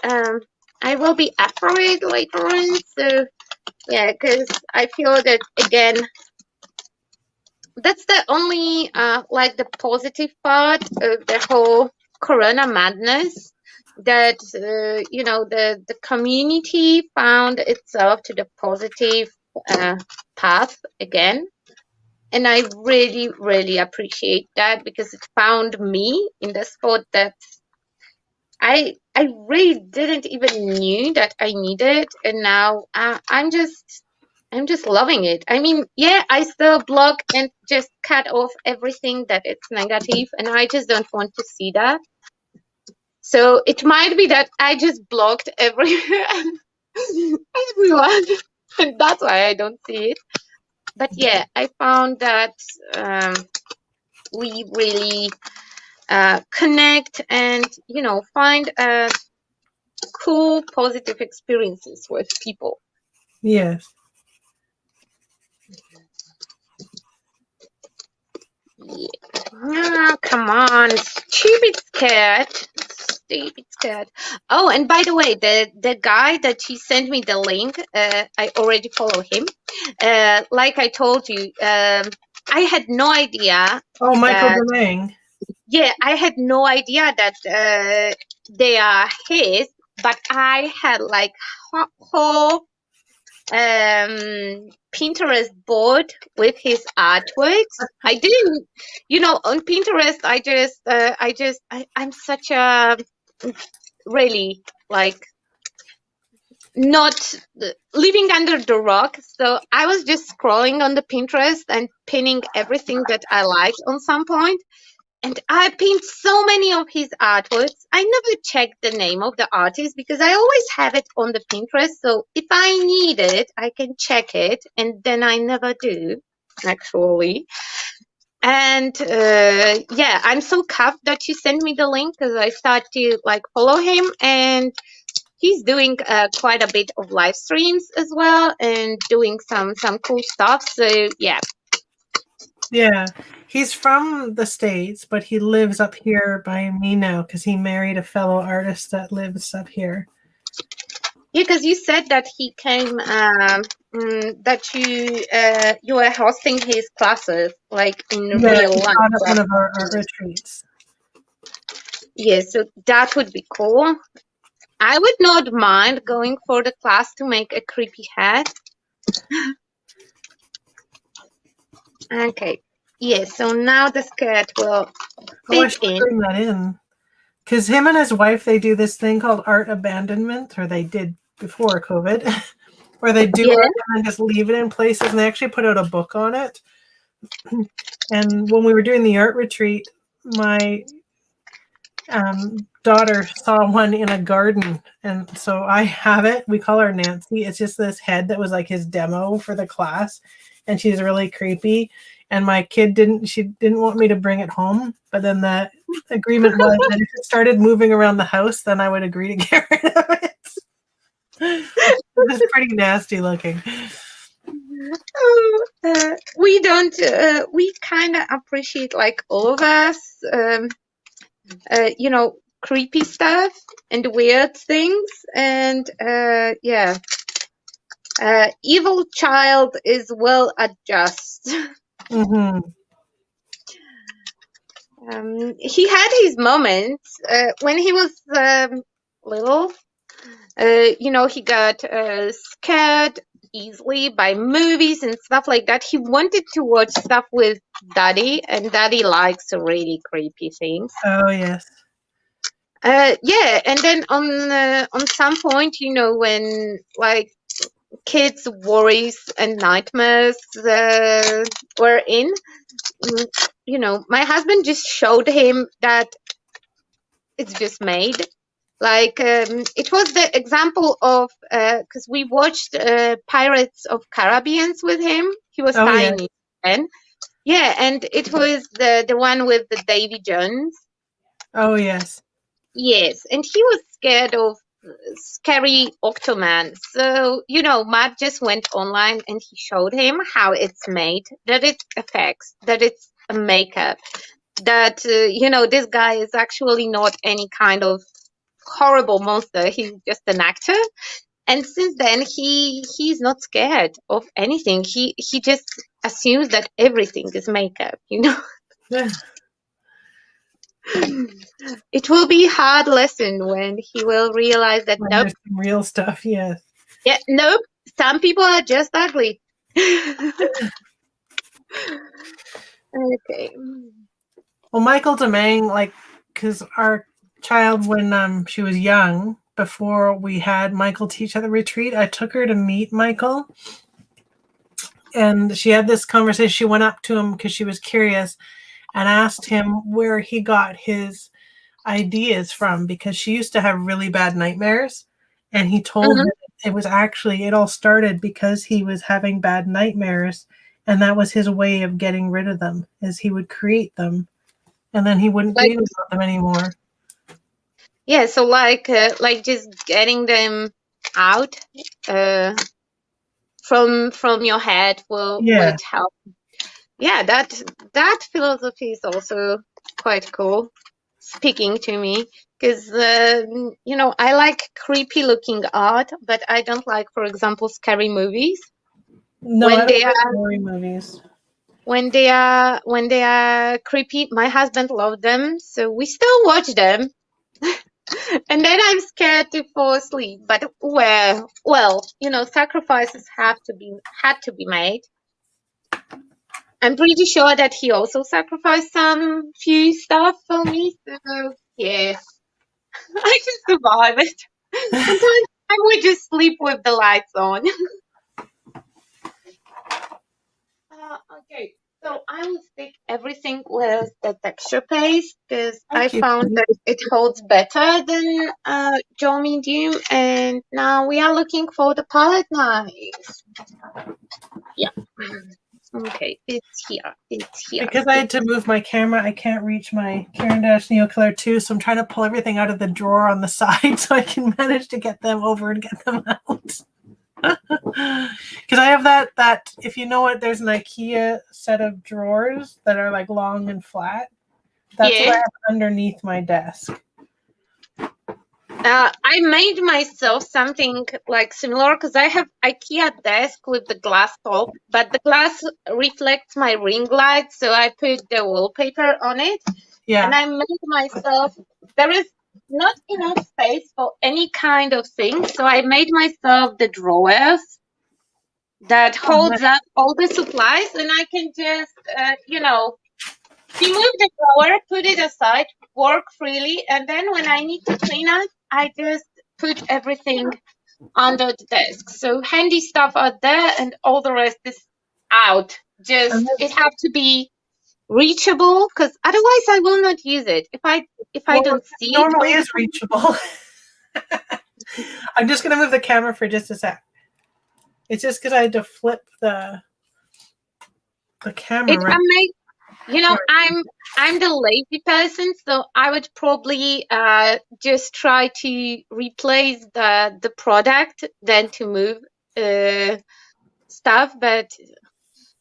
up for it later on. So yeah, because I feel that again, that's the only like the positive part of the whole Corona madness. That the community found itself to the positive path again, and I really really appreciate that because it found me in the spot that I really didn't even knew that I needed, and now I'm just loving it. I mean, yeah, I still block and just cut off everything that it's negative, and I just don't want to see that. So it might be that I just blocked everyone, and that's why I don't see it. But yeah, I found that um, we really connect and find cool, positive experiences with people. Yes. Yeah. Ah, come on, stupid cat. Stupid cat. Oh, and by the way, the guy that he sent me the link, I already follow him. Like I told you, I had no idea Oh, Michael that. Demang. Yeah, I had no idea that they are his, but I had like whole Pinterest board with his artworks. I didn't, on Pinterest. I'm such a really like not living under the rock. So I was just scrolling on the Pinterest and pinning everything that I liked on some point. And I pinned so many of his artworks. I never checked the name of the artist because I always have it on the Pinterest. So if I need it, I can check it. And then I never do, actually. And yeah, I'm so cuffed that you sent me the link because I start to like follow him. And he's doing quite a bit of live streams as well and doing some cool stuff. So yeah. Yeah. He's from the States, but he lives up here by me now because he married a fellow artist that lives up here. Yeah, because you said that he came, that you were hosting his classes, like in Yeah, real he life. taught at one of our art retreats. Yeah, so that would be cool. I would not mind going for the class to make a creepy hat. Okay. Yeah, so now the skirt will Oh, I fit should in. bring that in. Because him and his wife, they do this thing called art abandonment, or they did before COVID, where they do art and then just leave it in places, and they actually put out a book on it. And when we were doing the art retreat, my daughter saw one in a garden, and so I have it. We call her Nancy. It's just this head that was like his demo for the class, and she's really creepy. And my kid she didn't want me to bring it home, but then the agreement was that if it started moving around the house, then I would agree to get rid of it. It was pretty nasty looking. We don't, we kind of appreciate, like all of us, creepy stuff and weird things. And yeah, evil child is well adjusted. Mm-hmm. He had his moments when he was little. He got scared easily by movies and stuff like that. He wanted to watch stuff with Daddy, and Daddy likes really creepy things. Oh yes. Yeah, and then on some point, when like kids' worries and nightmares were in, my husband just showed him that it's just made. Like it was the example of because we watched Pirates of Caribbean with him. He was tiny then, Yeah, and it was the one with the Davy Jones. Oh yes. Yes, and he was scared of scary Octoman. So, Matt just went online and he showed him how it's made, that it's effects, that it's a makeup, that, this guy is actually not any kind of horrible monster. He's just an actor. And since then, he's not scared of anything. He just assumes that everything is makeup. It will be a hard lesson when he will realize that When nope, there's some real stuff, yes. yeah, nope, some people are just ugly. Okay. Well, Michael Domingue, like, because our child, when she was young, before we had Michael teach at the retreat, I took her to meet Michael. And she had this conversation. She went up to him because she was curious and asked him where he got his ideas from, because she used to have really bad nightmares. And he told her it was actually, it all started because he was having bad nightmares. And that was his way of getting rid of them, is he would create them. And then he wouldn't Like, dream about them anymore. yeah, so like just getting them out from your head would help. Yeah, that philosophy is also quite cool, speaking to me, because I like creepy looking art, but I don't like, for example, scary movies. No, I don't like scary movies. When they are creepy, my husband loved them, so we still watch them. And then I'm scared to fall asleep. But well, sacrifices had to be made. I'm pretty sure that he also sacrificed some few stuff for me. So yeah, I can survive it. Sometimes I would just sleep with the lights on. Okay, so I will stick everything with the texture paste because I found that it holds better than Gel Medium, and now we are looking for the palette knife. Yeah. Okay, it's here. It's here. Because I had to move my camera, I can't reach my Caran d'Ache Neocolor 2, so I'm trying to pull everything out of the drawer on the side so I can manage to get them over and get them out. Because I have that, if you know what, there's an IKEA set of drawers that are like long and flat. That's what I have underneath my desk. I made myself something like similar because I have IKEA desk with the glass top, but the glass reflects my ring light, so I put the wallpaper on it. Yeah. And I made myself, there is not enough space for any kind of thing, so I made myself the drawers that holds up all the supplies, and I can just, remove the drawer, put it aside, work freely, and then when I need to clean up, I just put everything under the desk. So handy stuff out there, and all the rest is out. Just it have to be reachable, because otherwise I will not use it. If I don't see it, normally is reachable. I'm just gonna move the camera for just a sec. It's just because I had to flip the camera. I'm the lazy person, so I would probably just try to replace the product than to move stuff. But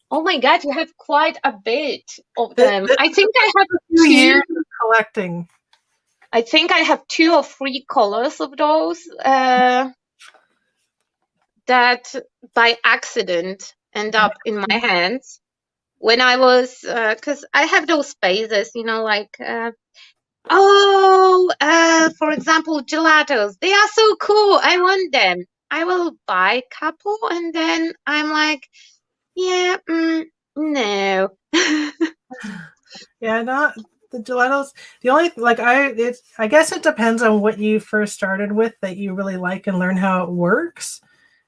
oh my god, you have quite a bit of them. I think I have 2 years of collecting. I think I have 2 or 3 colors of those that by accident end up in my hands. When I was, because I have those phases, like, for example, gelatos. They are so cool. I want them. I will buy a couple, and then I'm like, yeah, no. Yeah, not the gelatos. The only I guess it depends on what you first started with that you really like and learn how it works.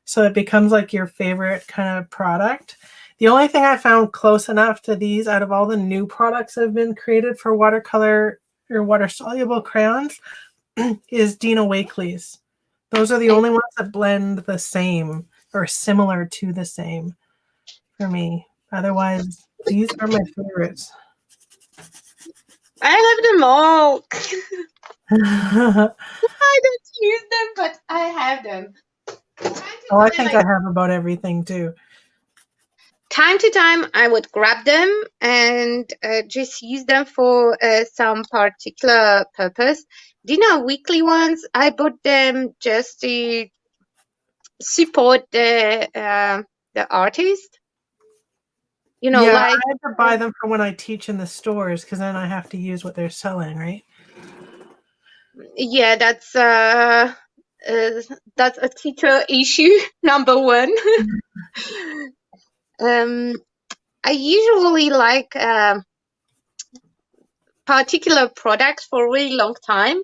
So it becomes like your favorite kind of product. The only thing I found close enough to these out of all the new products that have been created for watercolor or water-soluble crayons is Dina Wakley's. Those are the only ones that blend the same or similar to the same for me. Otherwise, These are my favorites. I have them all. Oh, I don't use them, but I have them. I think I have about everything too. Time to time, I would grab them and just use them for some particular purpose. Do you know weekly ones? I bought them just to support the artist. You know, Yeah, like I have to buy them for when I teach in the stores because then I have to use what they're selling, right? yeah, uh, that's a teacher issue number one. um, I usually like particular products for a really long time,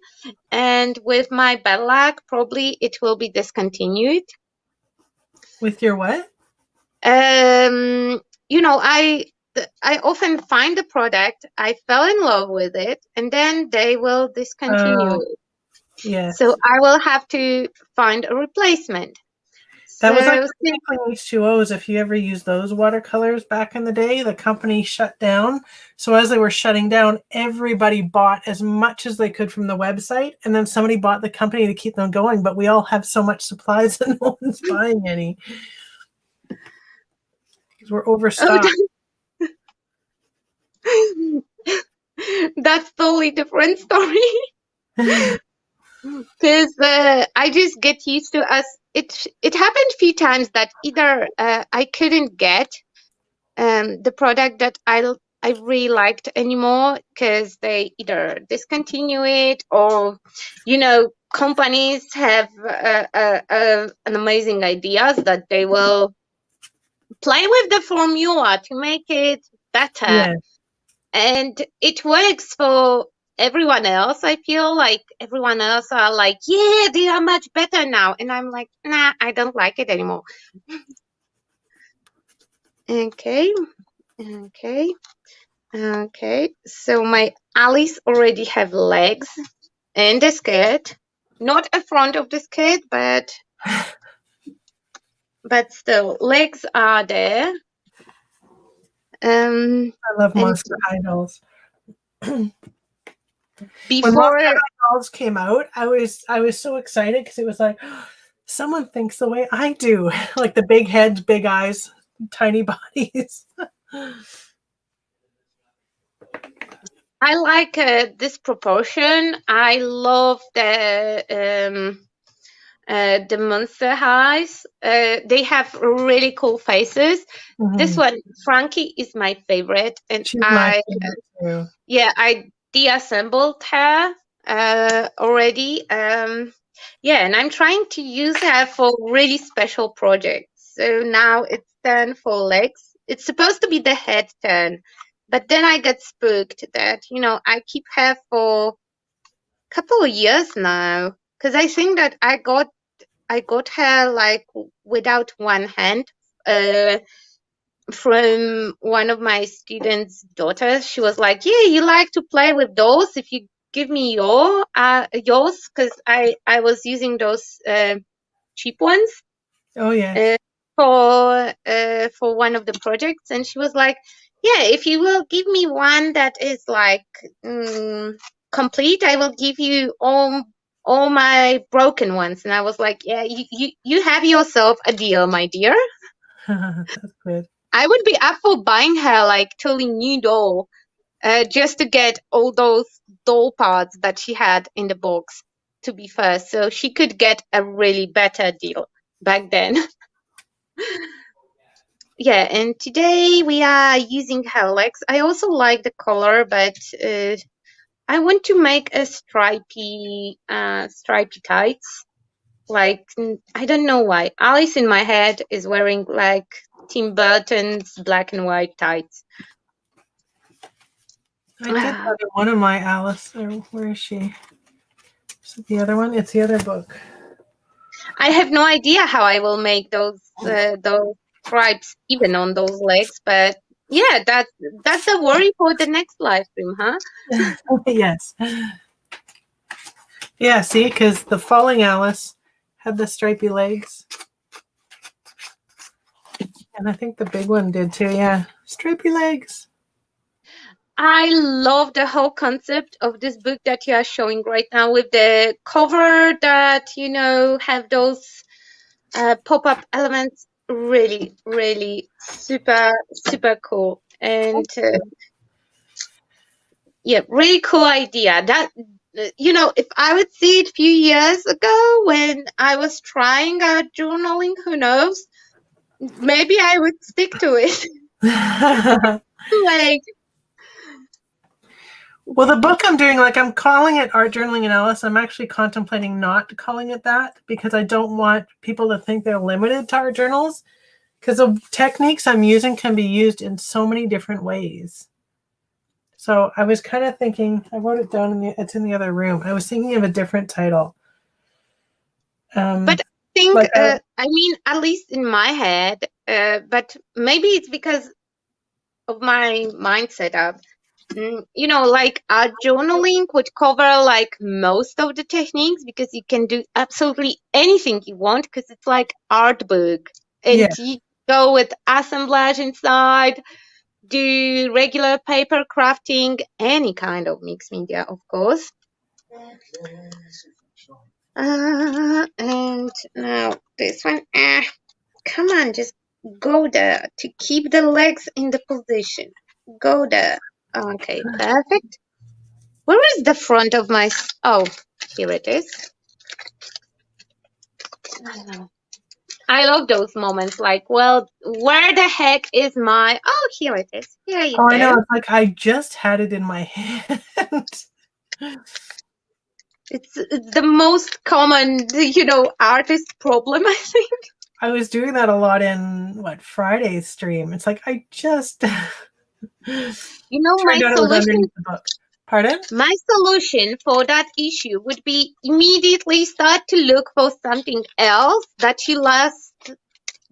and with my bad luck, probably it will be discontinued. With your what? Um, you know, I often find the product, I fell in love with it, and then they will discontinue Oh, it. yes. So I will have to find a replacement. That was like So the Twinkling H2Os. If you ever used those watercolors back in the day, the company shut down. So as they were shutting down, everybody bought as much as they could from the website, and then somebody bought the company to keep them going. But we all have so much supplies that no one's buying any because we're oh, overstocked. that's totally different story. Because I just get used to us. It happened a few times that either I couldn't get the product that I really liked anymore because they either discontinue it, or you know, companies have an amazing ideas that they will play with the formula to make it better, Yeah. and it works for everyone else. I feel like everyone else are like, yeah, they are much better now, and I'm like, nah, I don't like it anymore. Okay, okay, okay. So my Alice already have legs and a skirt, not a front of the skirt, but still legs are there. I love And Monster High dolls. When before, Monster High dolls came out, I was so excited because it was like someone thinks the way I do, like the big heads, big eyes, tiny bodies. I like this proportion. I love the Monster Highs. They have really cool faces. This Mhm. one, Frankie, is my favorite, and She's my favorite too. I deassembled her already. Yeah, and I'm trying to use her for really special projects. So now it's turn for legs. It's supposed to be the head turn, but then I got spooked that I keep her for a couple of years now because I think that I got her like without one hand. Uh, from one of my students' daughters. She was like, "Yeah, you like to play with dolls. If you give me yours, because I was using those cheap ones Oh yes. uh, for one of the projects." And she was like, "Yeah, if you will give me one that is like complete, I will give you all my broken ones." And I was like, "Yeah, you have yourself a deal, my dear." That's good. I would be up for buying her like totally new doll, just to get all those doll parts that she had in the box. To be fair, so she could get a really better deal back then. Yeah, and today we are using her legs. I also like the color, but I want to make a stripy tights. Like I don't know why. Alice in my head is wearing like Tim Burton's black and white tights. I did that in one of my Alice. Or where is she? Is it the other one? It's the other book. I have no idea how I will make those stripes even on those legs, but yeah, that's a worry for the next live stream, huh? Yes. Yeah, see, because the Falling Alice had the stripy legs. And I think the big one did too. Yeah. Stripy legs. I love the whole concept of this book that you are showing right now with the cover that, have those pop-up elements. Really, really super, super cool. And yeah, really cool idea. That, if I would see it a few years ago when I was trying out journaling, who knows? Maybe I would stick to it. Like, Well, the book I'm doing, like I'm calling it Art Journaling in Alice. I'm actually contemplating not calling it that because I don't want people to think they're limited to art journals, because the techniques I'm using can be used in so many different ways. So I was kind of thinking, I wrote it down, it's in the other room. I was thinking of a different title. but I think, Like a, I mean, at least in my head, but maybe it's because of my mind setup. Like journaling would cover like most of the techniques because you can do absolutely anything you want because it's like art book, and yeah, you go with assemblage inside, do regular paper crafting, any kind of mixed media, of course. And now this one. Come on, just go there to keep the legs in the position. Go there. Okay, perfect. Where is the front of my... Oh, here it is. I love those moments like, well, where the heck is my... Oh, here it is. Here you oh, go. I know. It's like I just had it in my hand. It's the most common, artist problem, I think. I was doing that a lot in Friday's stream. It's like I just My turned out it was solution... underneath the book. Pardon? My solution for that issue would be immediately start to look for something else that you lost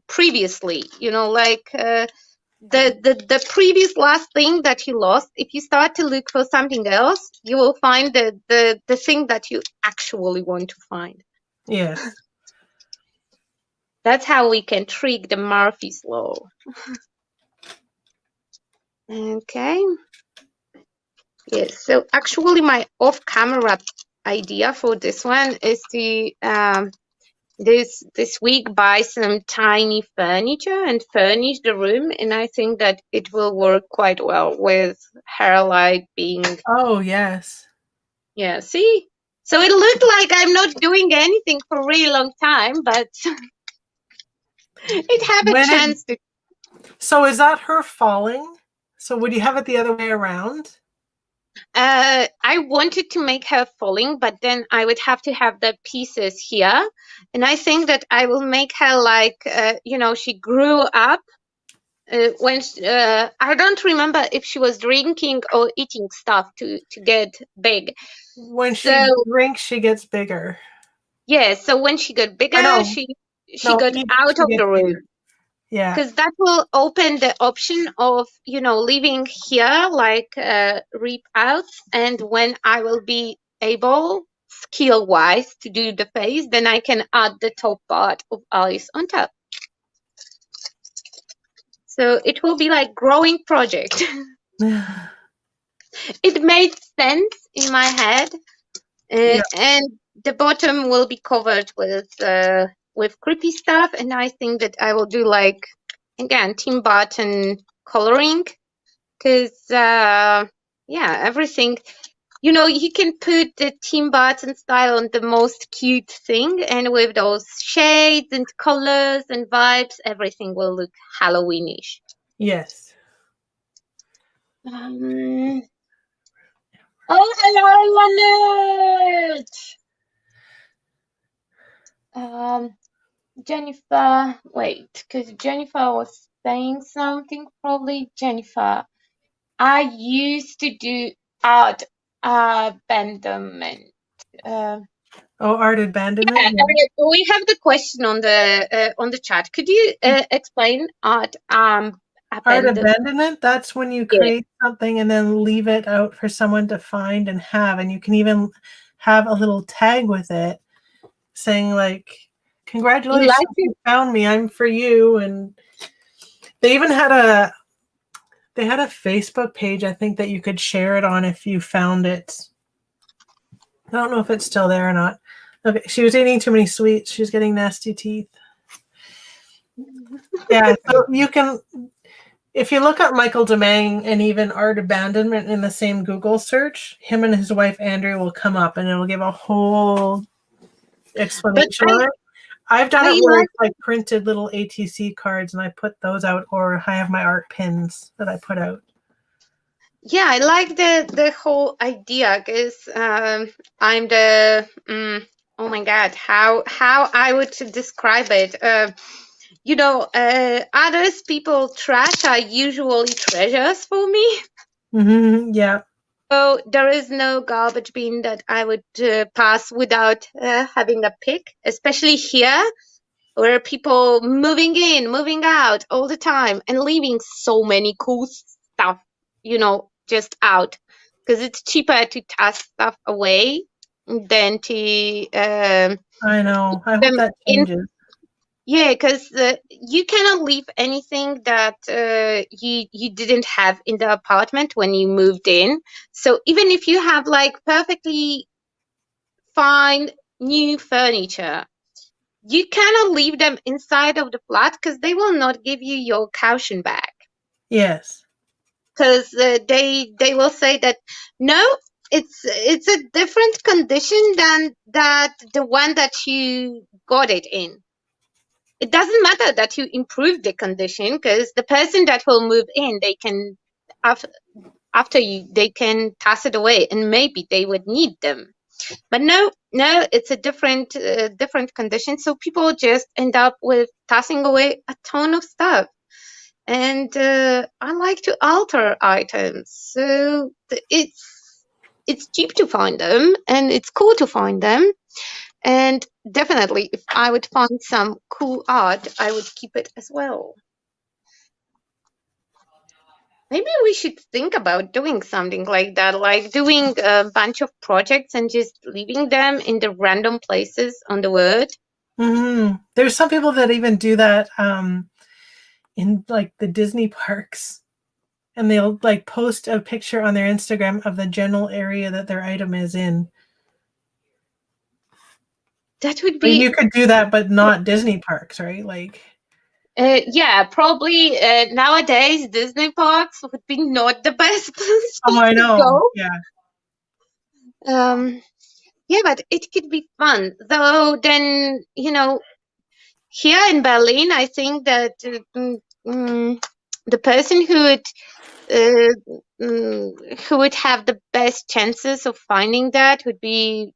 previously. Like the previous last thing that you lost. If you start to look for something else, you will find the thing that you actually want to find. Yes. That's how we can trick the Murphy's law. Okay. Yes. So actually, my off-camera idea for this one is to this week buy some tiny furniture and furnish the room, and I think that it will work quite well with hair light being... Oh, yes. Yeah, see? So it looked like I'm not doing anything for a really long time, but it had a chance to... So is that her falling? So would you have it the other way around? I wanted to make her falling, but then I would have to have the pieces here. And I think that I will make her like, she grew up when I don't remember if she was drinking or eating stuff to get big. When she drinks, she gets bigger. Yeah, so when she got bigger, she got out of the room. Yeah. Because that will open the option of, living here, like rip out. And when I will be able, skill-wise, to do the face, then I can add the top part of Alice on top. So it will be like growing project. It made sense in my head. And the bottom will be covered with creepy stuff. And I think that I will do like, again, Tim Burton coloring, because everything, you can put the Tim Burton style on the most cute thing, and with those shades and colors and vibes, everything will look Halloweenish. Yes. Oh, hello, Lynette! Jennifer, wait, because Jennifer was saying something, probably. Jennifer, I used to do art abandonment. Art abandonment? Yeah, we have the question on the chat. Could you explain art abandonment? Art abandonment, that's when you create something and then leave it out for someone to find and have. And you can even have a little tag with it saying like, congratulations, you found me, I'm for you. And They even had a Facebook page, I think, that you could share it on if you found it. I don't know if it's still there or not. Okay, she was eating too many sweets. She was getting nasty teeth. Yeah, so you can, if you look up Michael Domingue and even art abandonment in the same Google search, him and his wife Andrea will come up, and it'll give a whole But explanation on it. I've done it I where like, it's like printed little ATC cards, and I put those out, or I have my art pins that I put out. yeah, I like the whole idea because I'm the oh my God, how I would describe it. Others people trash are usually treasures for me. Yeah. So there is no garbage bin that I would pass without having a pick, especially here where people moving in, moving out all the time and leaving so many cool stuff, just out because it's cheaper to toss stuff away than to I know. I hope them that in. changes. Yeah, because you cannot leave anything that you didn't have in the apartment when you moved in. So even if you have like perfectly fine new furniture, you cannot leave them inside of the flat because they will not give you your caution back. Yes. Because they will say that no, it's a different condition than that the one that you got it in. It doesn't matter that you improve the condition because the person that will move in, they can after you they can toss it away and maybe they would need them. But no, it's a different condition. So people just end up with tossing away a ton of stuff. And I like to alter items, so it's cheap to find them, and it's cool to find them. And definitely, if I would find some cool art, I would keep it as well. Maybe we should think about doing something like that, like doing a bunch of projects and just leaving them in the random places on the world. There's some people that even do that in like the Disney parks, and they'll like post a picture on their Instagram of the general area that their item is in. That would I mean, be you could do that, but not Disney parks, right? Like, yeah, probably nowadays Disney parks would be not the best place oh, I to know. go. Yeah. Yeah, but it could be fun. Though then, here in Berlin, I think that the person uh, who would have the best chances of finding that would be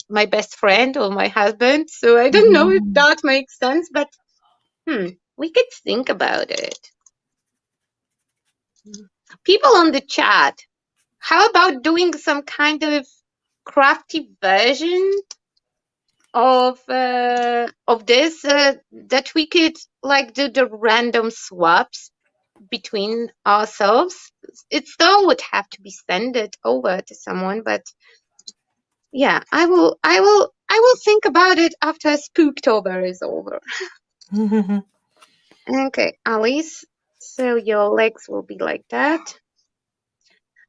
my best friend or my husband. So I don't know if Mhm. that makes sense, but we could think about it. People on the chat, how about doing some kind of crafty version of this that we could like do the random swaps between ourselves? It still would have to be sent it over to someone, but yeah, I will think about it after Spooktober is over. Okay, Alice, so your legs will be like that.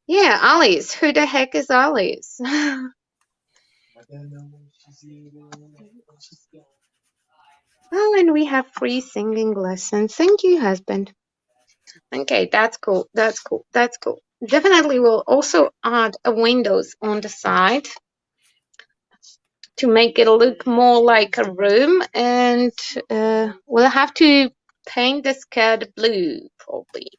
Yeah, Alice, who the heck is Alice? Oh, and we have free singing lessons. Thank you, husband. Okay, that's cool. That's cool. That's cool. Definitely will also add a windows on the side to make it look more like a room, and we'll have to paint the skirt blue probably.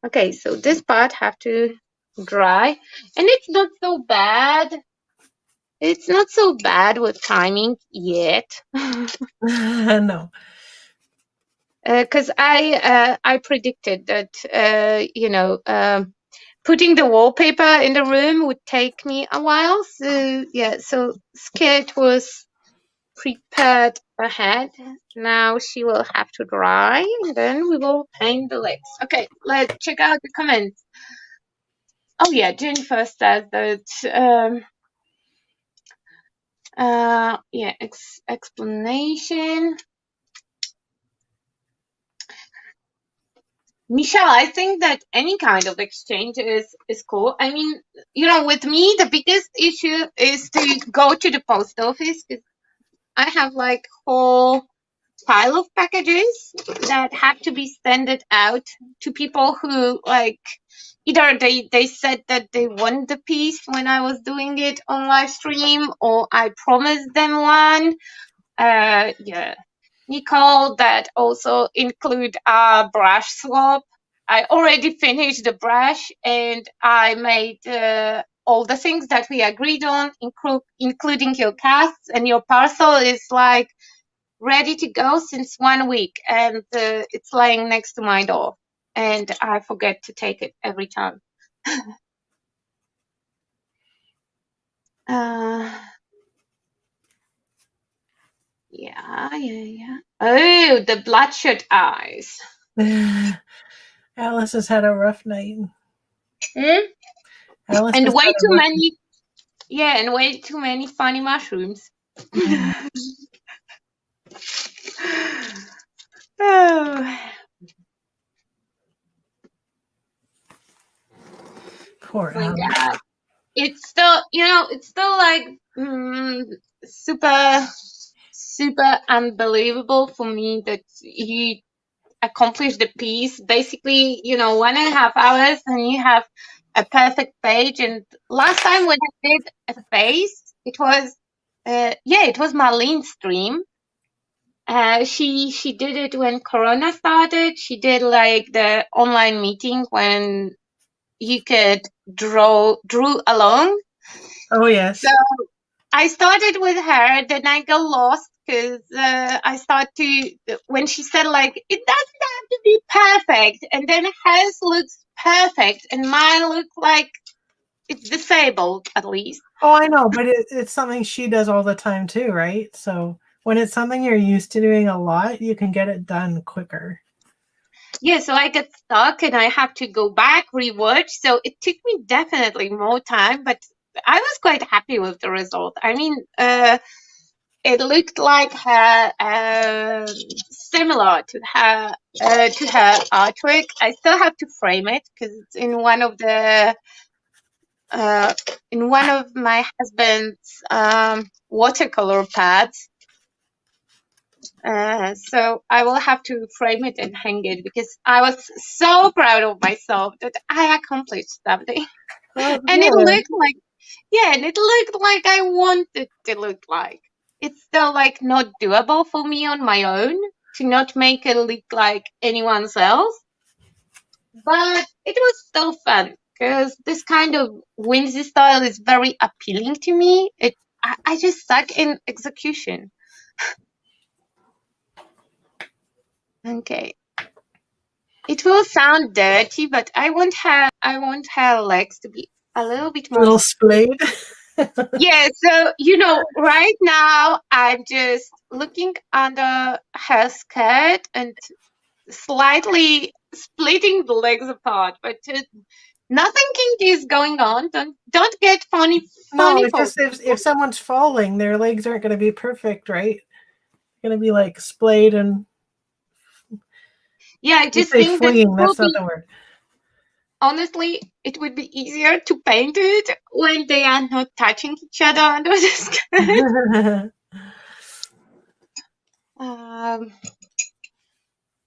Okay, so this part have to dry, and it's not so bad. It's not so bad with timing yet. No. Because I predicted that putting the wallpaper in the room would take me a while. So yeah, so Skit was prepared ahead. Now she will have to dry, and then we will paint the legs. Okay, let's check out the comments. Oh yeah, Jennifer says that Yeah, explanation. Michelle, I think that any kind of exchange is cool. I mean, with me, the biggest issue is to go to the post office because I have like whole pile of packages that have to be sent out to people who like either they said that they want the piece when I was doing it on live stream, or I promised them one. Yeah, Nicole, that also include a brush swap. I already finished the brush and I made all the things that we agreed on, including your casts, and your parcel is like ready to go since 1 week, and it's lying next to my door, and I forget to take it every time. Yeah. Oh, the bloodshot eyes. Alice has had a rough night. Alice And has way had a too rough many. Yeah, and way too many funny mushrooms. Oh. Poor My Alice. God. It's still, it's still like super, super unbelievable for me that you accomplished the piece. Basically, 1.5 hours and you have a perfect page. And last time when I did a face, it was, it was Marlene's stream. She did it when Corona started. She did like the online meeting when you could drew along. Oh yes. So I started with her, then I got lost because I started to, when she said like, it doesn't have to be perfect, and then hers looks perfect and mine looks like it's disabled at least. Oh, I know, but it's something she does all the time too, right? So when it's something you're used to doing a lot, you can get it done quicker. Yeah, so I get stuck and I have to go back, rewatch. So it took me definitely more time, but I was quite happy with the result. I mean, it looked like her similar to her artwork. I still have to frame it because it's in one of my husband's watercolor pads. So I will have to frame it and hang it because I was so proud of myself that I accomplished something. Oh, And it good. looked like, yeah, and it looked like I wanted to look like. It's still like not doable for me on my own to not make it look like anyone else, but it was still fun because this kind of whimsy style is very appealing to me. I just suck in execution. Okay. It will sound dirty, but I want her legs to be a little bit more. Little splayed. Yeah, so right now I'm just looking under her skirt and slightly splitting the legs apart, but nothing kinky is going on. Don't get No, funny it's folks. just if someone's falling, their legs aren't going to be perfect, right? Going to be like splayed and Yeah, I you just say think that fleeing. That's not the word. honestly, it would be easier to paint it when they are not touching each other under the skirt. Um,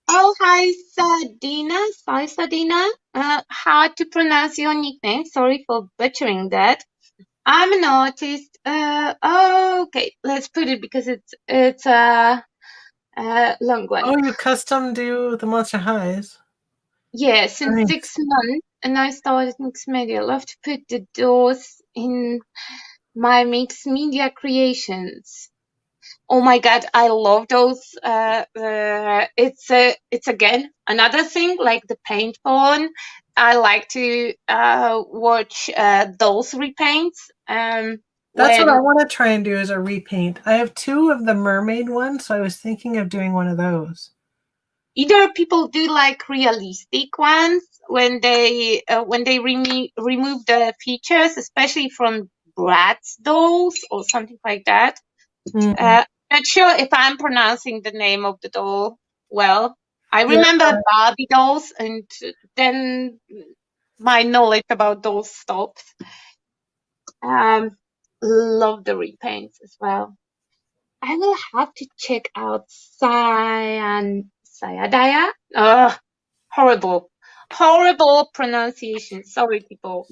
oh, hi, Sadina. Sorry, Sadina. Hard to pronounce your nickname. Sorry for butchering that. I'm an artist. Okay, let's put it because it's a long one. Oh, you custom do the Monster Highs? Yeah, since Nice. 6 months, and I started mixed media. I love to put the doors in my mixed media creations. Oh my God, I love those. It's again another thing like the paint on. I like to watch those repaints. That's what I When want to try and do is a repaint. I have 2 of the mermaid ones, so I was thinking of doing one of those. either people do like realistic ones when they remove the features, especially from Bratz dolls or something like that. Mm. Not sure if I'm pronouncing the name of the doll well. I Yeah. remember Barbie dolls, and then my knowledge about dolls stops. Love the repaints as well. I will have to check out Sayadaya. Ugh, horrible pronunciation. Sorry, people.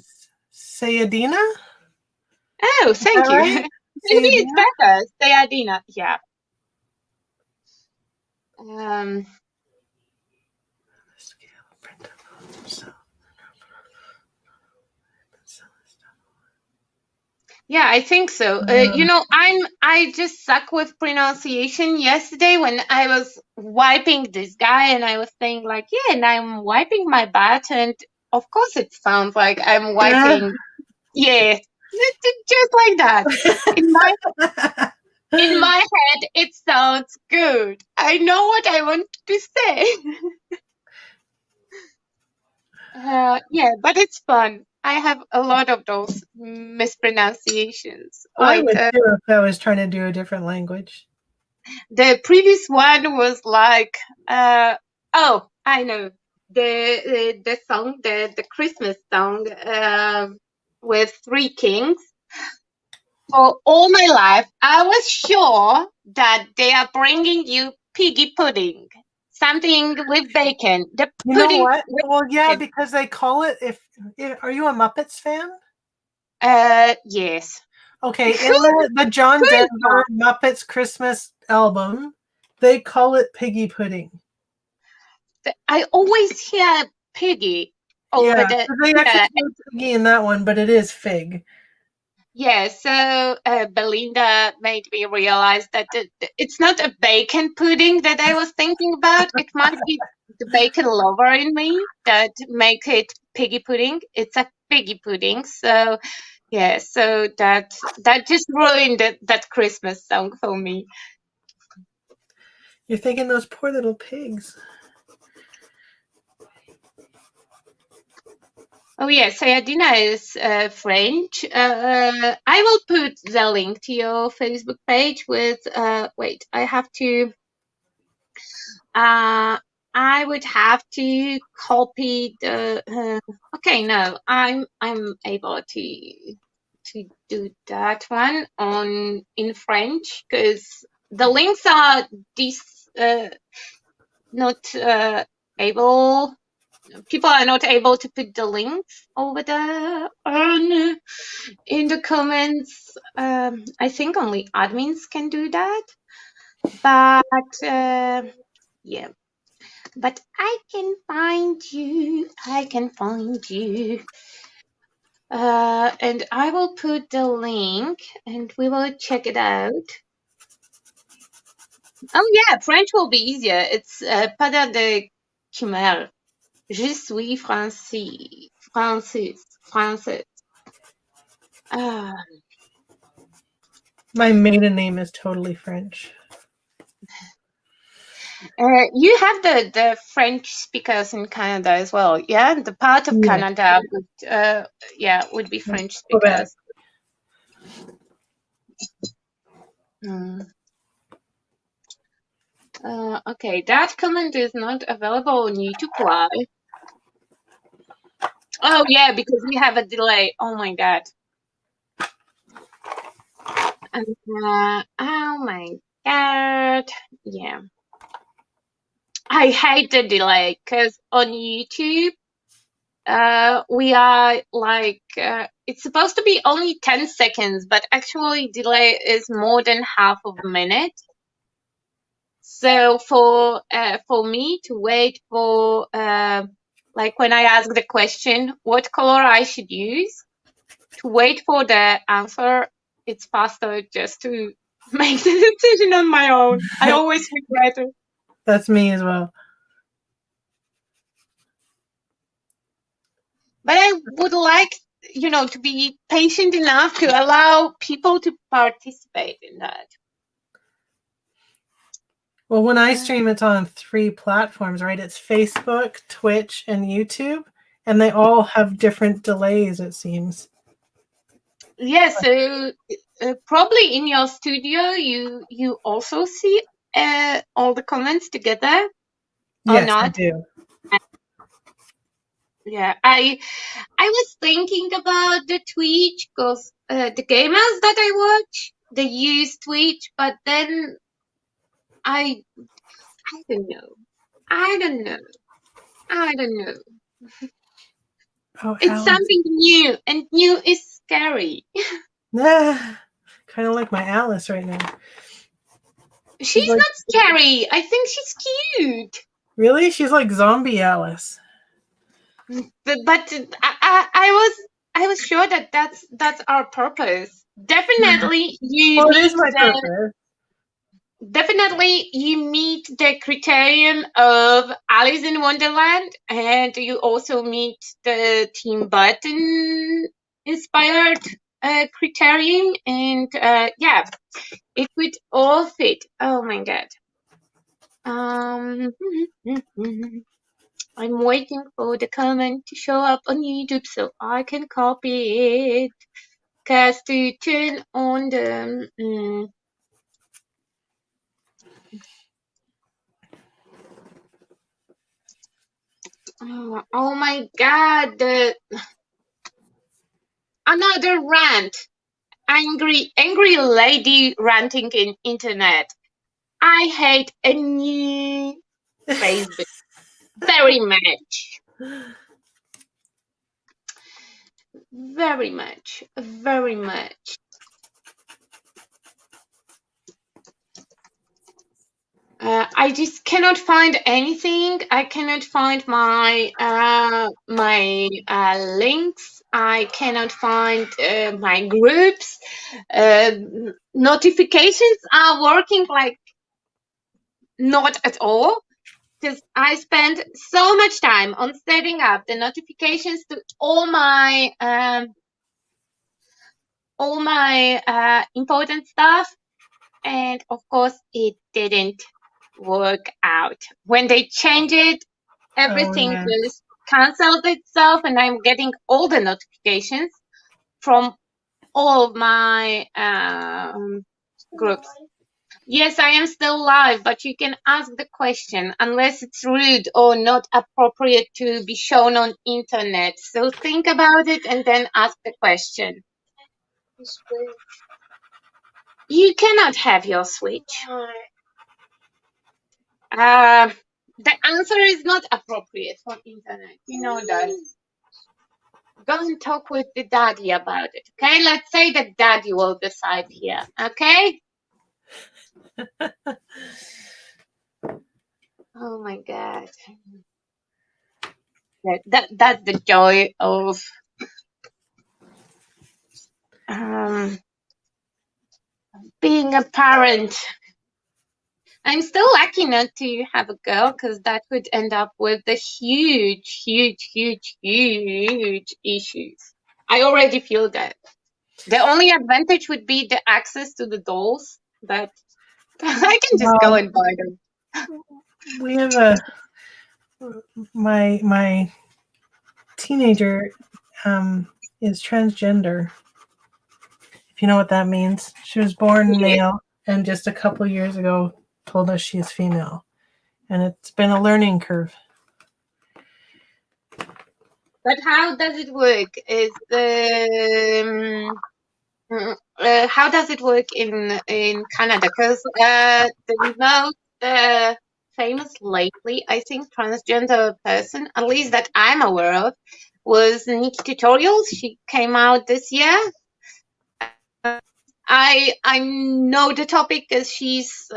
Sayadina? Oh, Is that thank you. right? Maybe it's Sayadina? better. Sayadina. Yeah. Um, yeah, I think so. I just suck with pronunciation. Yesterday, when I was wiping this guy, and I was saying like, yeah, and I'm wiping my butt, and of course it sounds like I'm Yeah. wiping. Yeah, just like that. In my in my head, it sounds good. I know what I want to say. Yeah, but it's fun. I have a lot of those mispronunciations. I Like would too if I was trying to do a different language. the previous one was like, oh, I know the song, the Christmas song, with Three Kings. For all my life, I was sure that they are bringing you piggy pudding, something with bacon. The You know pudding what? with Well, yeah, bacon. because they call it are you a Muppets fan? Yes. Okay, in Who the John who is Denver not? Muppets Christmas album, they call it piggy pudding. I always hear piggy over Yeah, the so they actually yeah. say piggy in that one, but it is fig. Yeah, so Belinda made me realize that it's not a bacon pudding that I was thinking about. It might be the bacon lover in me that make it piggy pudding. It's a piggy pudding. So yeah, so that just ruined that Christmas song for me. You're thinking those poor little pigs. Oh yeah, Sayadina is French. I will put the link to your Facebook page with. Wait, I have to. I would have to copy the. Okay, no, I'm able to do that one on in French because the links are this not able. People are not able to put the links over there on in the comments. I think only admins can do that, but yeah. But I can find you. I can find you. And I will put the link and we will check it out. Oh, yeah, French will be easier. It's Pas de Chimère. Je suis français. Français. Français. Ah, My maiden name is totally French. you have the French speakers in Canada as well, yeah? The part of Yeah, Canada would be French Quebec. speakers. Hmm. Okay, that comment is not available on YouTube Live. Oh yeah, because we have a delay. Oh my god. Oh my god. Yeah. I hate the delay because on YouTube, we are like, it's supposed to be only 10 seconds, but actually delay is more than half of a minute. So for me to wait for like when I ask the question what color I should use, to wait for the answer, it's faster just to make the decision on my own. I always regret it. That's me as well. But I would like, to be patient enough to allow people to participate in that. Well, when I stream, it's on 3 platforms, right? It's Facebook, Twitch, and YouTube, and they all have different delays, it seems. yeah, so probably in your studio you also see all the comments together or Yes, I not? do. Yeah, I was thinking about the Twitch because the gamers that I watch they use Twitch, but then I I don't know. I don't know. I don't know. Oh, It's Alice. something new, and new is scary. Ah, kind of like my Alice right now. She's She's like, not scary. I think she's cute. really? She's like zombie Alice. But I was sure that that's our purpose. Definitely you Well, it is meet my the purpose. definitely you meet the criterion of Alice in Wonderland, and you also meet the Team Button inspired criterion, and yeah, it would all fit. Oh my god. Um, I'm waiting for the comment to show up on YouTube so I can copy it. Cause to turn on the oh my god, the another rant. Angry lady ranting in internet. I hate a new Facebook very much. Very much. Very much. I just cannot find anything. I cannot find my links. I cannot find my groups. Uh, Notifications are working like not at all because I spent so much time on setting up the notifications to all my important stuff, and of course it didn't work out. When they changed it, Oh, everything yeah. just cancelled itself, and I'm getting all the notifications from all of my groups. Yes, I am still live, but you can ask the question unless it's rude or not appropriate to be shown on internet. So think about it and then ask the question. You cannot have your switch. Uh, the answer is not appropriate for internet. You know that. Go and talk with the daddy about it. Okay, let's say that daddy will decide here. Okay. Oh my god. That's the joy of um, being a parent. I'm still lucky not to have a girl because that would end up with the huge, huge, huge, huge issues. I already feel that. The only advantage would be the access to the dolls, but I can just go Well, and buy them. we have my teenager is transgender. If you know what that means. She was born Yes. male and just a couple years ago told us she's female. And it's been a learning curve. But how does it work? How does it work in Canada? Because the most famous lately, I think, transgender person, at least that I'm aware of, was Nicci Tutorials. She came out this year. I know the topic because she's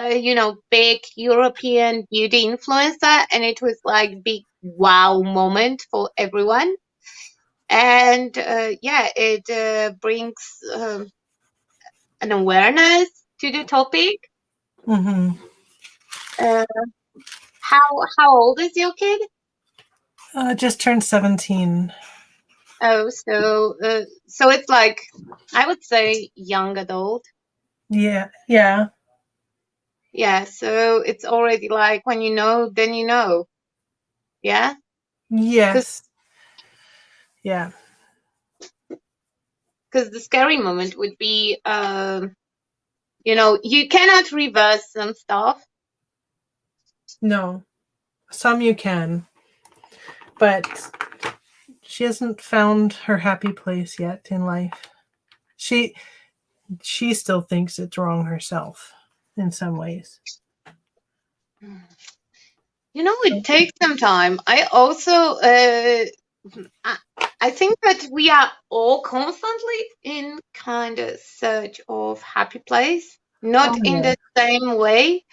big European beauty influencer, and it was like big wow moment for everyone. And yeah, it brings an awareness to the topic. Mm-hmm. Uh, how how old is your kid? Just turned 17. Oh, so it's like I would say young adult. Yeah, yeah, Yeah, so it's already like when you know, then you know. Yeah, because yes, yeah. because the scary moment would be, you cannot reverse some stuff. No, some you can, but she hasn't found her happy place yet in life. She still thinks it's wrong herself in some ways. It takes some time. I also, I think that we are all constantly in kind of search of happy place, not Oh, in yeah. the same way,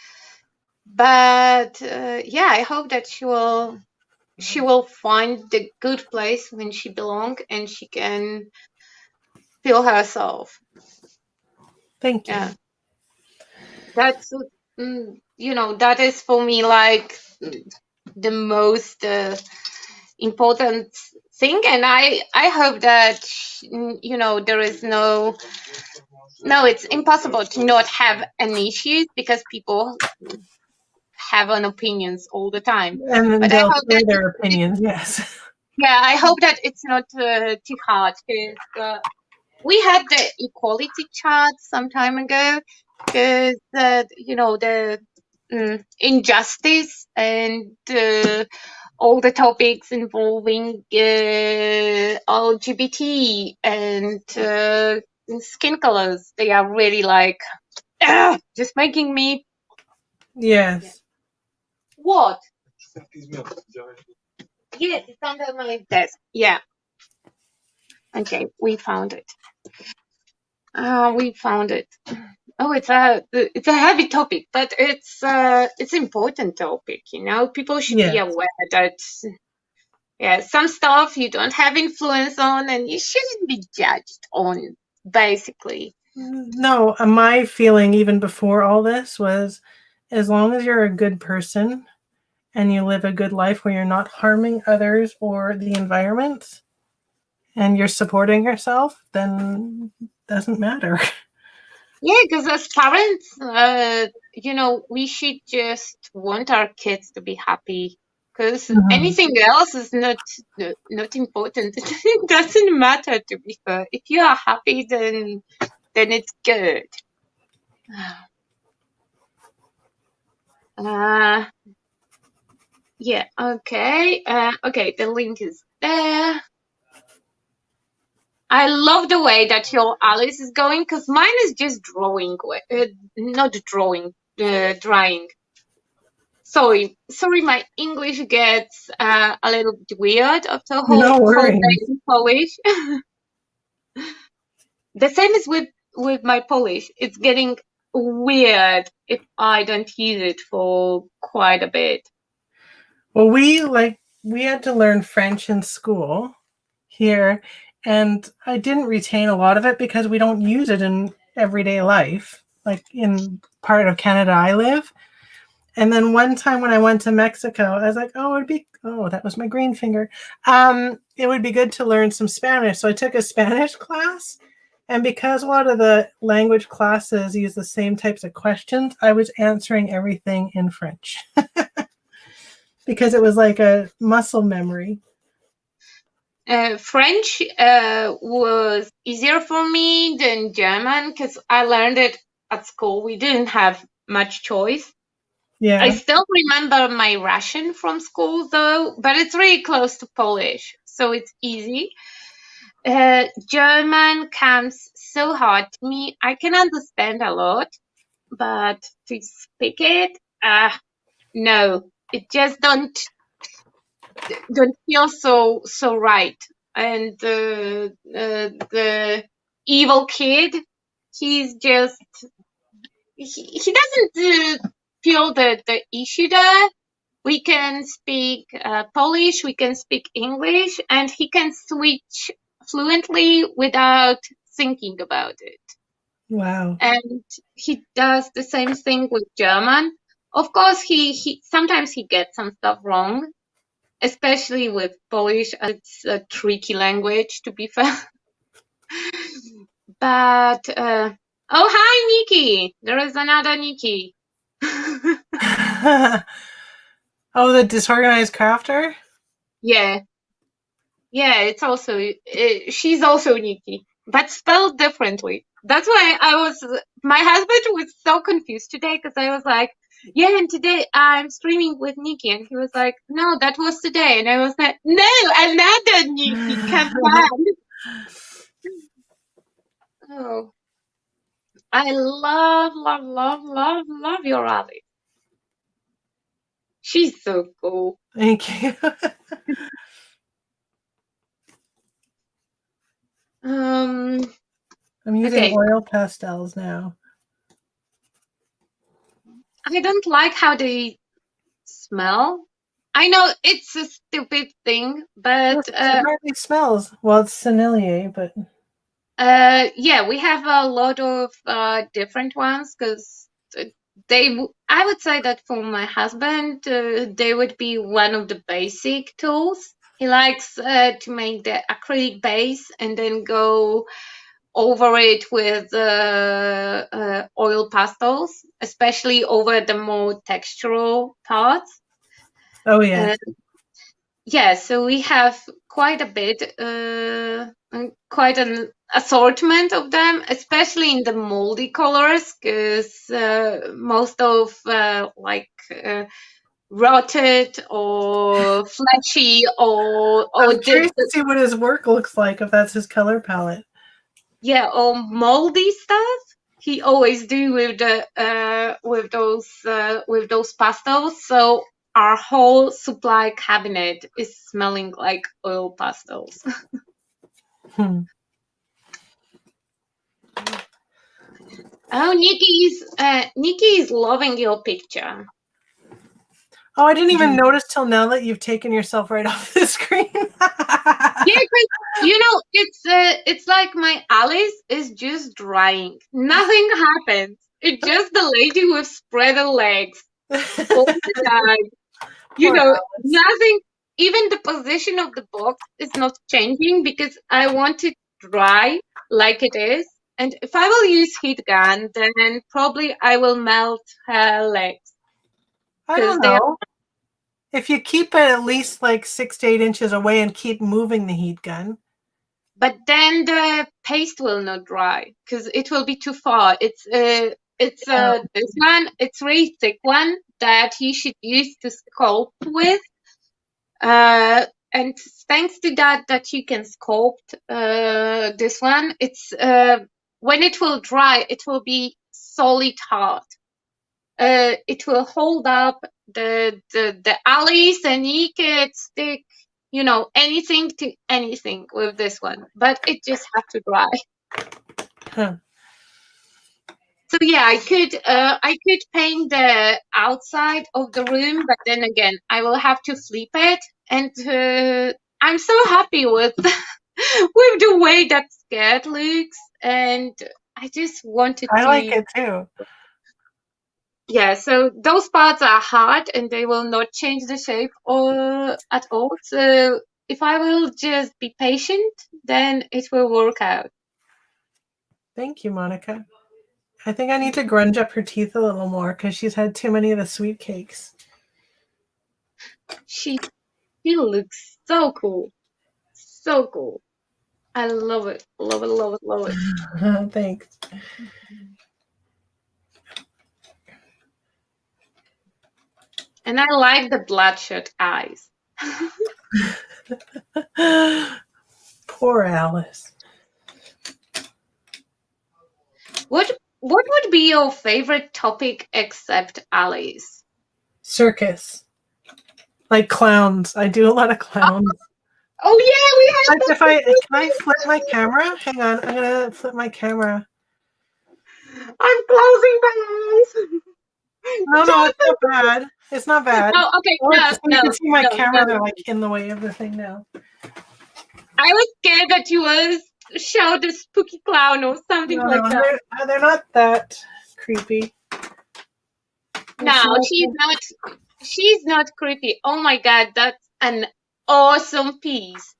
but yeah, I hope that she will find the good place when she belongs and she can feel herself. Thank Yeah, you. that's that is for me like the most important thing, and I hope that there is no, it's impossible to not have an issue because people have an opinions all the time. And then But I they'll hope share that their opinions, yes. yeah, I hope that it's not too hard because we had the equality chart some time ago because the injustice and all the topics involving LGBT and skin colors, they are really like just making me. Yes. What? Yes, it's under my desk. Yeah. Okay, we found it. We found it. Oh, it's a heavy topic, but it's important topic. People should be Yes. aware that yeah, some stuff you don't have influence on, and you shouldn't be judged on. Basically, No, my feeling even before all this was as long as you're a good person and you live a good life where you're not harming others or the environment and you're supporting yourself, then it doesn't matter. yeah, because as parents, we should just want our kids to be happy. Because Mhm. anything else is not important. It doesn't matter, to be fair. If you are happy, then it's good. Uh, yeah, okay. Okay, the link is there. I love the way that your Alice is going because mine is just drawing, not drawing, drying. Sorry, my English gets a little bit weird after a whole No whole day worries. in Polish. The same is with my Polish. It's getting weird if I don't use it for quite a bit. Well, we had to learn French in school here, and I didn't retain a lot of it because we don't use it in everyday life, like in part of Canada I live. And then one time when I went to Mexico, I was like, that was my green finger. It would be good to learn some Spanish. So I took a Spanish class. And because a lot of the language classes use the same types of questions, I was answering everything in French because it was like a muscle memory. French was easier for me than German because I learned it at school. We didn't have much choice. I Yeah. still remember my Russian from school though, but it's really close to Polish, so it's easy. German comes so hard to me. I can understand a lot, but to speak it, no, it just don't feel so right. And the evil kid, he's just he doesn't feel the issue there. We can speak Polish, we can speak English, and he can switch fluently without thinking about it. Wow. And he does the same thing with German. Of course, he sometimes he gets some stuff wrong, especially with Polish. It's a tricky language, to be fair. But oh, hi, Nikki. There is another Nikki. Oh, the disorganized crafter? Yeah, yeah. It's also she's also Nikki. but spelled differently. That's why my husband was so confused today because I was like, yeah, and today I'm streaming with Nikki. And he was like, no, that was today. And I was like, no, another Nikki, come on. Oh, I love, love, love, love, love your Alice. She's so cool. Thank you. Um, I'm using okay. oil pastels now. I don't like how they smell. I know it's a stupid thing, but It hardly smells. Well, it's Sennelier, but yeah, we have a lot of different ones because I would say that for my husband, they would be one of the basic tools. He likes to make the acrylic base and then go over it with oil pastels, especially over the more textural parts. oh yeah. Yeah, so we have quite a bit, quite an assortment of them, especially in the moldy colors, because most of rotted or fleshy or I'm curious to see what his work looks like if that's his color palette. yeah, or moldy stuff. He always do with those pastels. So our whole supply cabinet is smelling like oil pastels. Hmm. Oh, Nikki is loving your picture. Oh, I didn't even notice till now that you've taken yourself right off the screen. Yeah, because it's like my Alice is just drying. Nothing happens. It's just the lady with spread legs all the time. You Poor know, Alice. nothing. Even the position of the box is not changing because I want it dry like it is. And if I will use heat gun, then probably I will melt her legs I because don't they are. know. If you keep it at least like 6 to 8 inches away and keep moving the heat gun. But then the paste will not dry because it will be too far. This one. It's really thick one that you should use to sculpt with. And thanks to that you can sculpt this one. It's when it will dry, it will be solid hard. It will hold up the alleys, and you can stick anything to anything with this one, but it just have to dry. Huh. So yeah, I could paint the outside of the room, but then again I will have to flip it, and I'm so happy with with the way that skirt looks, and I just wanted I like to. it too. Yeah, so those parts are hard and they will not change the shape or at all. So if I will just be patient, then it will work out. Thank you, Monica. I think I need to grunge up her teeth a little more because she's had too many of the sweet cakes. She still looks so cool. So cool. I love it. Love it, love it, love it. Thanks. And I like the bloodshot eyes. Poor Alice. What would be your favorite topic except Alice? Circus. Like clowns. I do a lot of clowns. Oh yeah, we have Like can I flip my camera? Hang on, I'm gonna flip my camera. I'm closing my eyes. No, it's not bad. It's not bad. Oh, okay. Oh, No, you can see my no, camera. no. They're like in the way of the thing now. I was scared that you will show the spooky clown or something like that. They're not that creepy. No, she's not creepy. Oh my god, that's an awesome piece.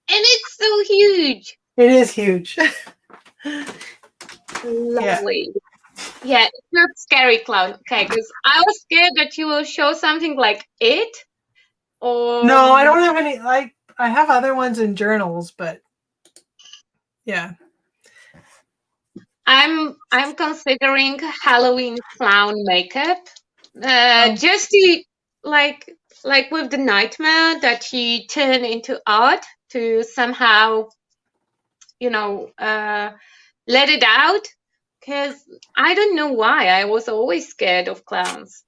And it's so huge. It is huge. Lovely. Yeah, it's not scary clown. Okay, because I was scared that you will show something like it or No, I don't have any. I have other ones in journals, but yeah. I'm considering Halloween clown makeup. Oh, Just to like like with the nightmare that you turn into art to somehow, you know, let it out. Because I don't know why I was always scared of clowns.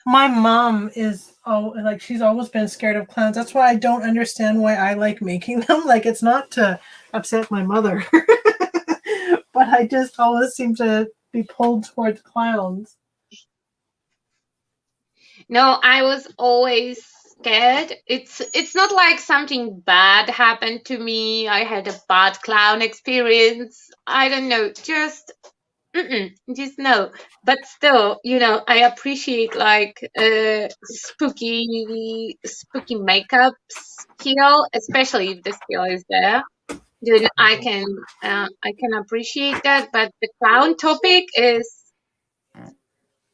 my mom is like she's always been scared of clowns. That's why I don't understand why I like making them. Like it's not to upset my mother, but I just always seem to be pulled towards clowns. No, I was always scared. It's not like something bad happened to me. I had a bad clown experience. I don't know. Just no. But still, I appreciate like spooky makeup skill, especially if the skill is there. Then I can appreciate that. But the clown topic is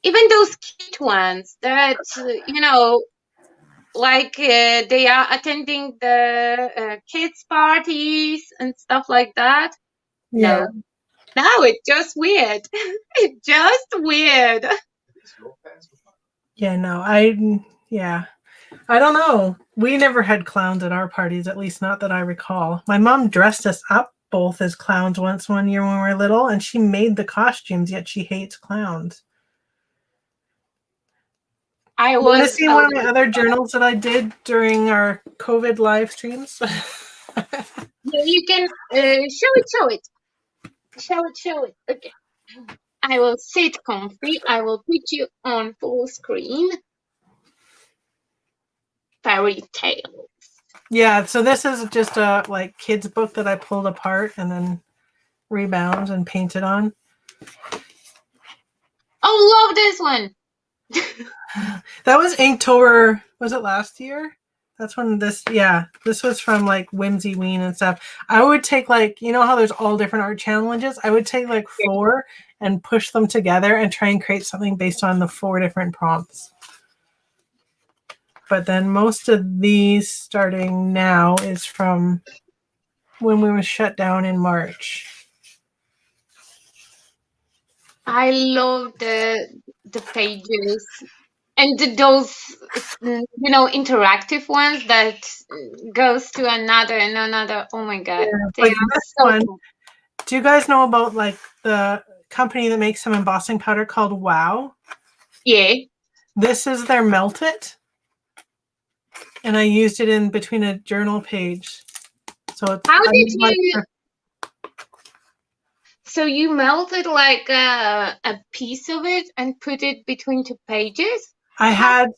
even those cute ones that like they are attending the kids parties and stuff like that. Yeah, No, now it's just weird. It's just weird. yeah, no, yeah, I don't know. We never had clowns at our parties, at least not that I recall. My mom dressed us up both as clowns once one year when we were little, and she made the costumes, yet she hates clowns. I You want to was see one of my other journals that I did during our COVID live streams? Yeah, you can show it. Okay, I will sit comfy. I will put you on full screen. Fairy tale. Yeah, so this is just a like kids book that I pulled apart and then rebound and painted on. Oh, love this one. That was Inktober. Was it last year? That's when this was from like Whimsy Ween and stuff. I would take like, you know how there's all different art challenges? I would take like 4 and push them together and try and create something based on the 4 different prompts. But then most of these starting now is from when we were shut down in March. I love the pages and those interactive ones that goes to another and another. Oh my Yeah, god, they like are this so one. cool. Do you guys know about like the company that makes some embossing powder called Wow? Yeah. This is their Melt It, and I used it in between a journal page. So it's How I did made like you? So you melted like a piece of it and put it between two pages? I How?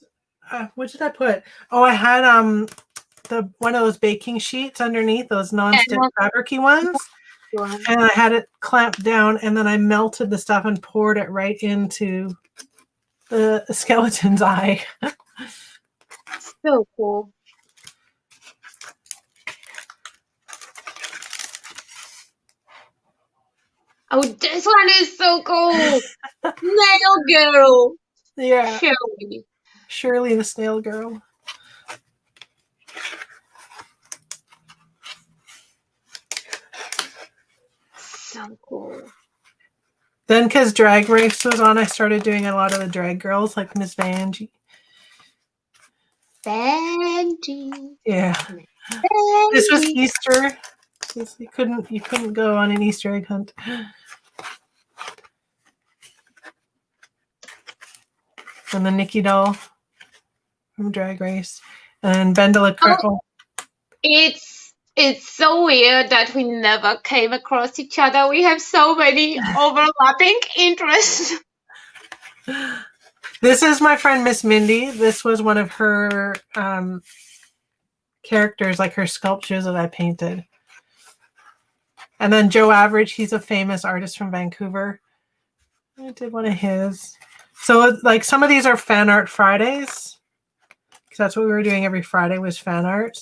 had what did I put? Oh, I had the one of those baking sheets underneath those Yeah, nonstick not fabricy ones, one. and I had it clamped down, and then I melted the stuff and poured it right into the skeleton's eye. So cool. Oh, this one is so cool. Nail girl. Yeah, Shirley. Shirley the snail girl. So cool. Then, because Drag Race was on, I started doing a lot of the drag girls, like Miss Vanjie. Benji. Yeah, this was Benji. Easter. You couldn't go on an Easter egg hunt. And the Nikki doll from Drag Race, and Bendela. Oh, it's so weird that we never came across each other. We have so many overlapping interests. This is my friend Miss Mindy. This was one of her characters, like her sculptures that I painted. And then Joe Average, he's a famous artist from Vancouver. I did one of his. So like some of these are fan art Fridays, because that's what we were doing every Friday was fan art.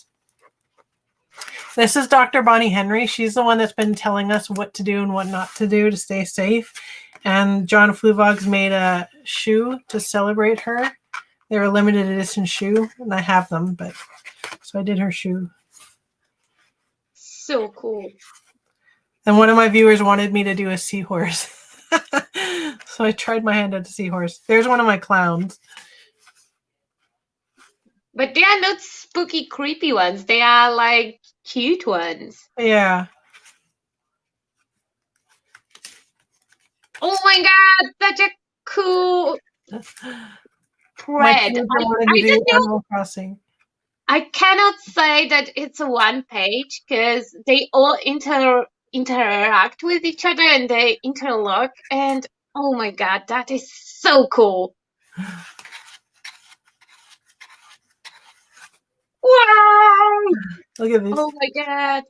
This is Dr. Bonnie Henry. She's the one that's been telling us what to do and what not to do to stay safe. And John Fluvog's made a shoe to celebrate her. They're a limited edition shoe, and I have them, but so I did her shoe. So cool. And one of my viewers wanted me to do a seahorse. So I tried my hand at a seahorse. There's one of my clowns. But they are not spooky, creepy ones. They are like cute ones. Yeah. Oh my god, such a cool My thread. kids wanted I me to do don't know. Animal Crossing. I cannot say that it's a one page because they all interact with each other and they interlock. And oh my god, that is so cool! Wow! Look at this. Oh my god!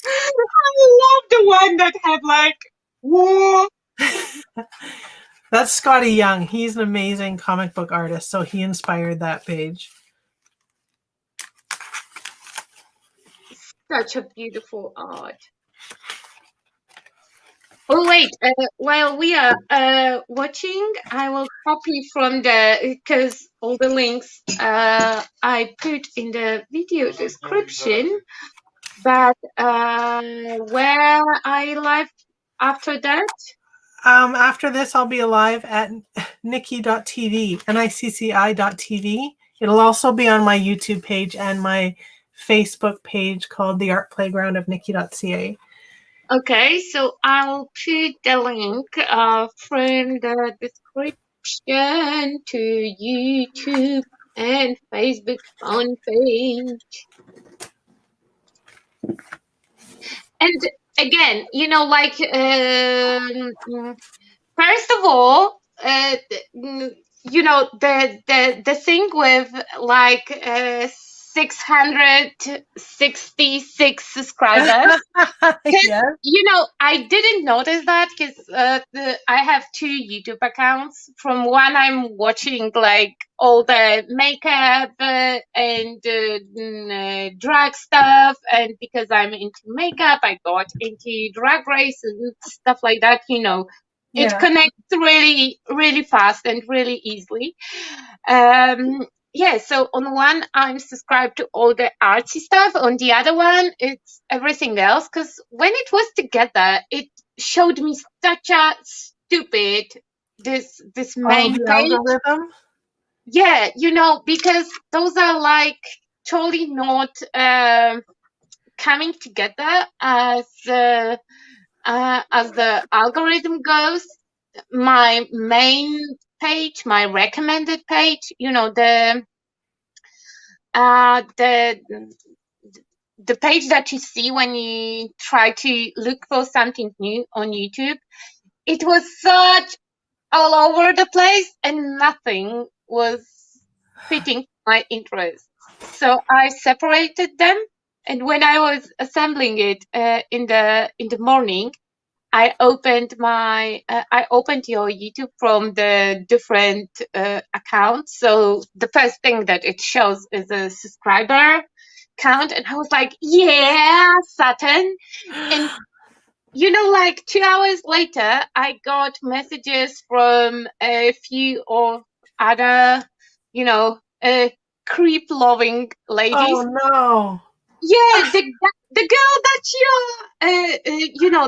I love the one that had like whoa. That's Scotty Young. He's an amazing comic book artist, so he inspired that page. Such a beautiful art. Oh wait, while we are watching, I will copy from because all the links I put in the video description. But where I live after that? After this, I'll be live at Nicci.tv, NICCI.tv. It'll also be on my YouTube page and my Facebook page called The Art Playground of Nicci.ca. Okay, so I'll put the link from the description to YouTube and Facebook fan page. And again, like first of all, the thing with like 666 subscribers. Yeah. I didn't notice that because I have two YouTube accounts. From one, I'm watching like all the makeup and drag stuff, and because I'm into makeup, I got into drag race and stuff like that. It Yeah. connects really, really fast and really easily. Yeah, so on one, I'm subscribed to all the artsy stuff. On the other one, it's everything else. Because when it was together, it showed me such a stupid this Oh, main the page. algorithm? Yeah, because those are like totally not coming together as the algorithm goes. My main page, my recommended page, the page that you see when you try to look for something new on YouTube, it was such all over the place and nothing was fitting my interests. So I separated them, and when I was assembling it in the morning, I opened your YouTube from the different accounts. So the first thing that it shows is a subscriber count, and I was like, yeah, Saturn. And like 2 hours later, I got messages from a few of other, creep loving ladies. Oh, no. Yeah, the girl that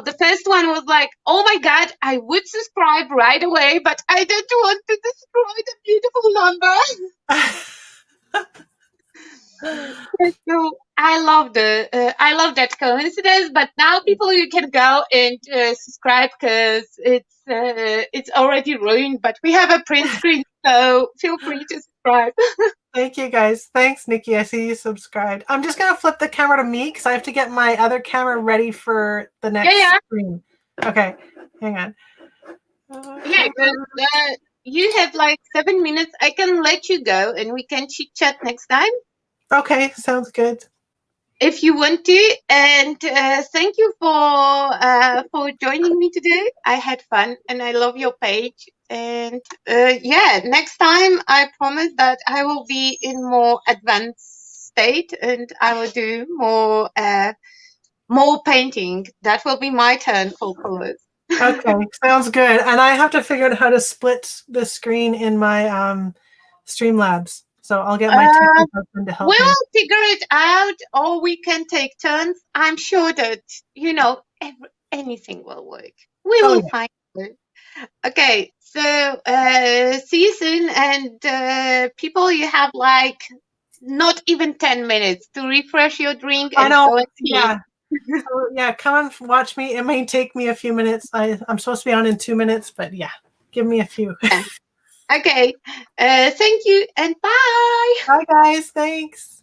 the first one was like, oh my god, I would subscribe right away, but I don't want to destroy the beautiful number. So I love that coincidence. But now people, you can go and subscribe because it's already ruined. But we have a print screen, so feel free to subscribe. Thank you, guys. Thanks, Nicci. I see you subscribed. I'm just going to flip the camera to me because I have to get my other camera ready for the next screen. Okay, hang on. Yeah, but you have like 7 minutes. I can let you go and we can chit chat next time Okay, sounds good. if you want to. And thank you for joining me today. I had fun and I love your page. And next time I promise that I will be in more advanced state and I will do more painting. That will be my turn for colors. Okay, sounds good. And I have to figure out how to split the screen in my Streamlabs. So So I'll get my Uh, teacher husband to help me. we'll figure it out, or we can take turns. I'm sure that, anything will work. We Oh will yeah. find it. Okay, so see you soon. And people, you have like not even 10 minutes to refresh your drink I and know. go and pee. Yeah. So yeah, come and watch me. It may take me a few minutes. I'm supposed to be on in 2 minutes, but yeah, give me a few. Yeah. Okay, thank you and bye. Bye guys. Thanks.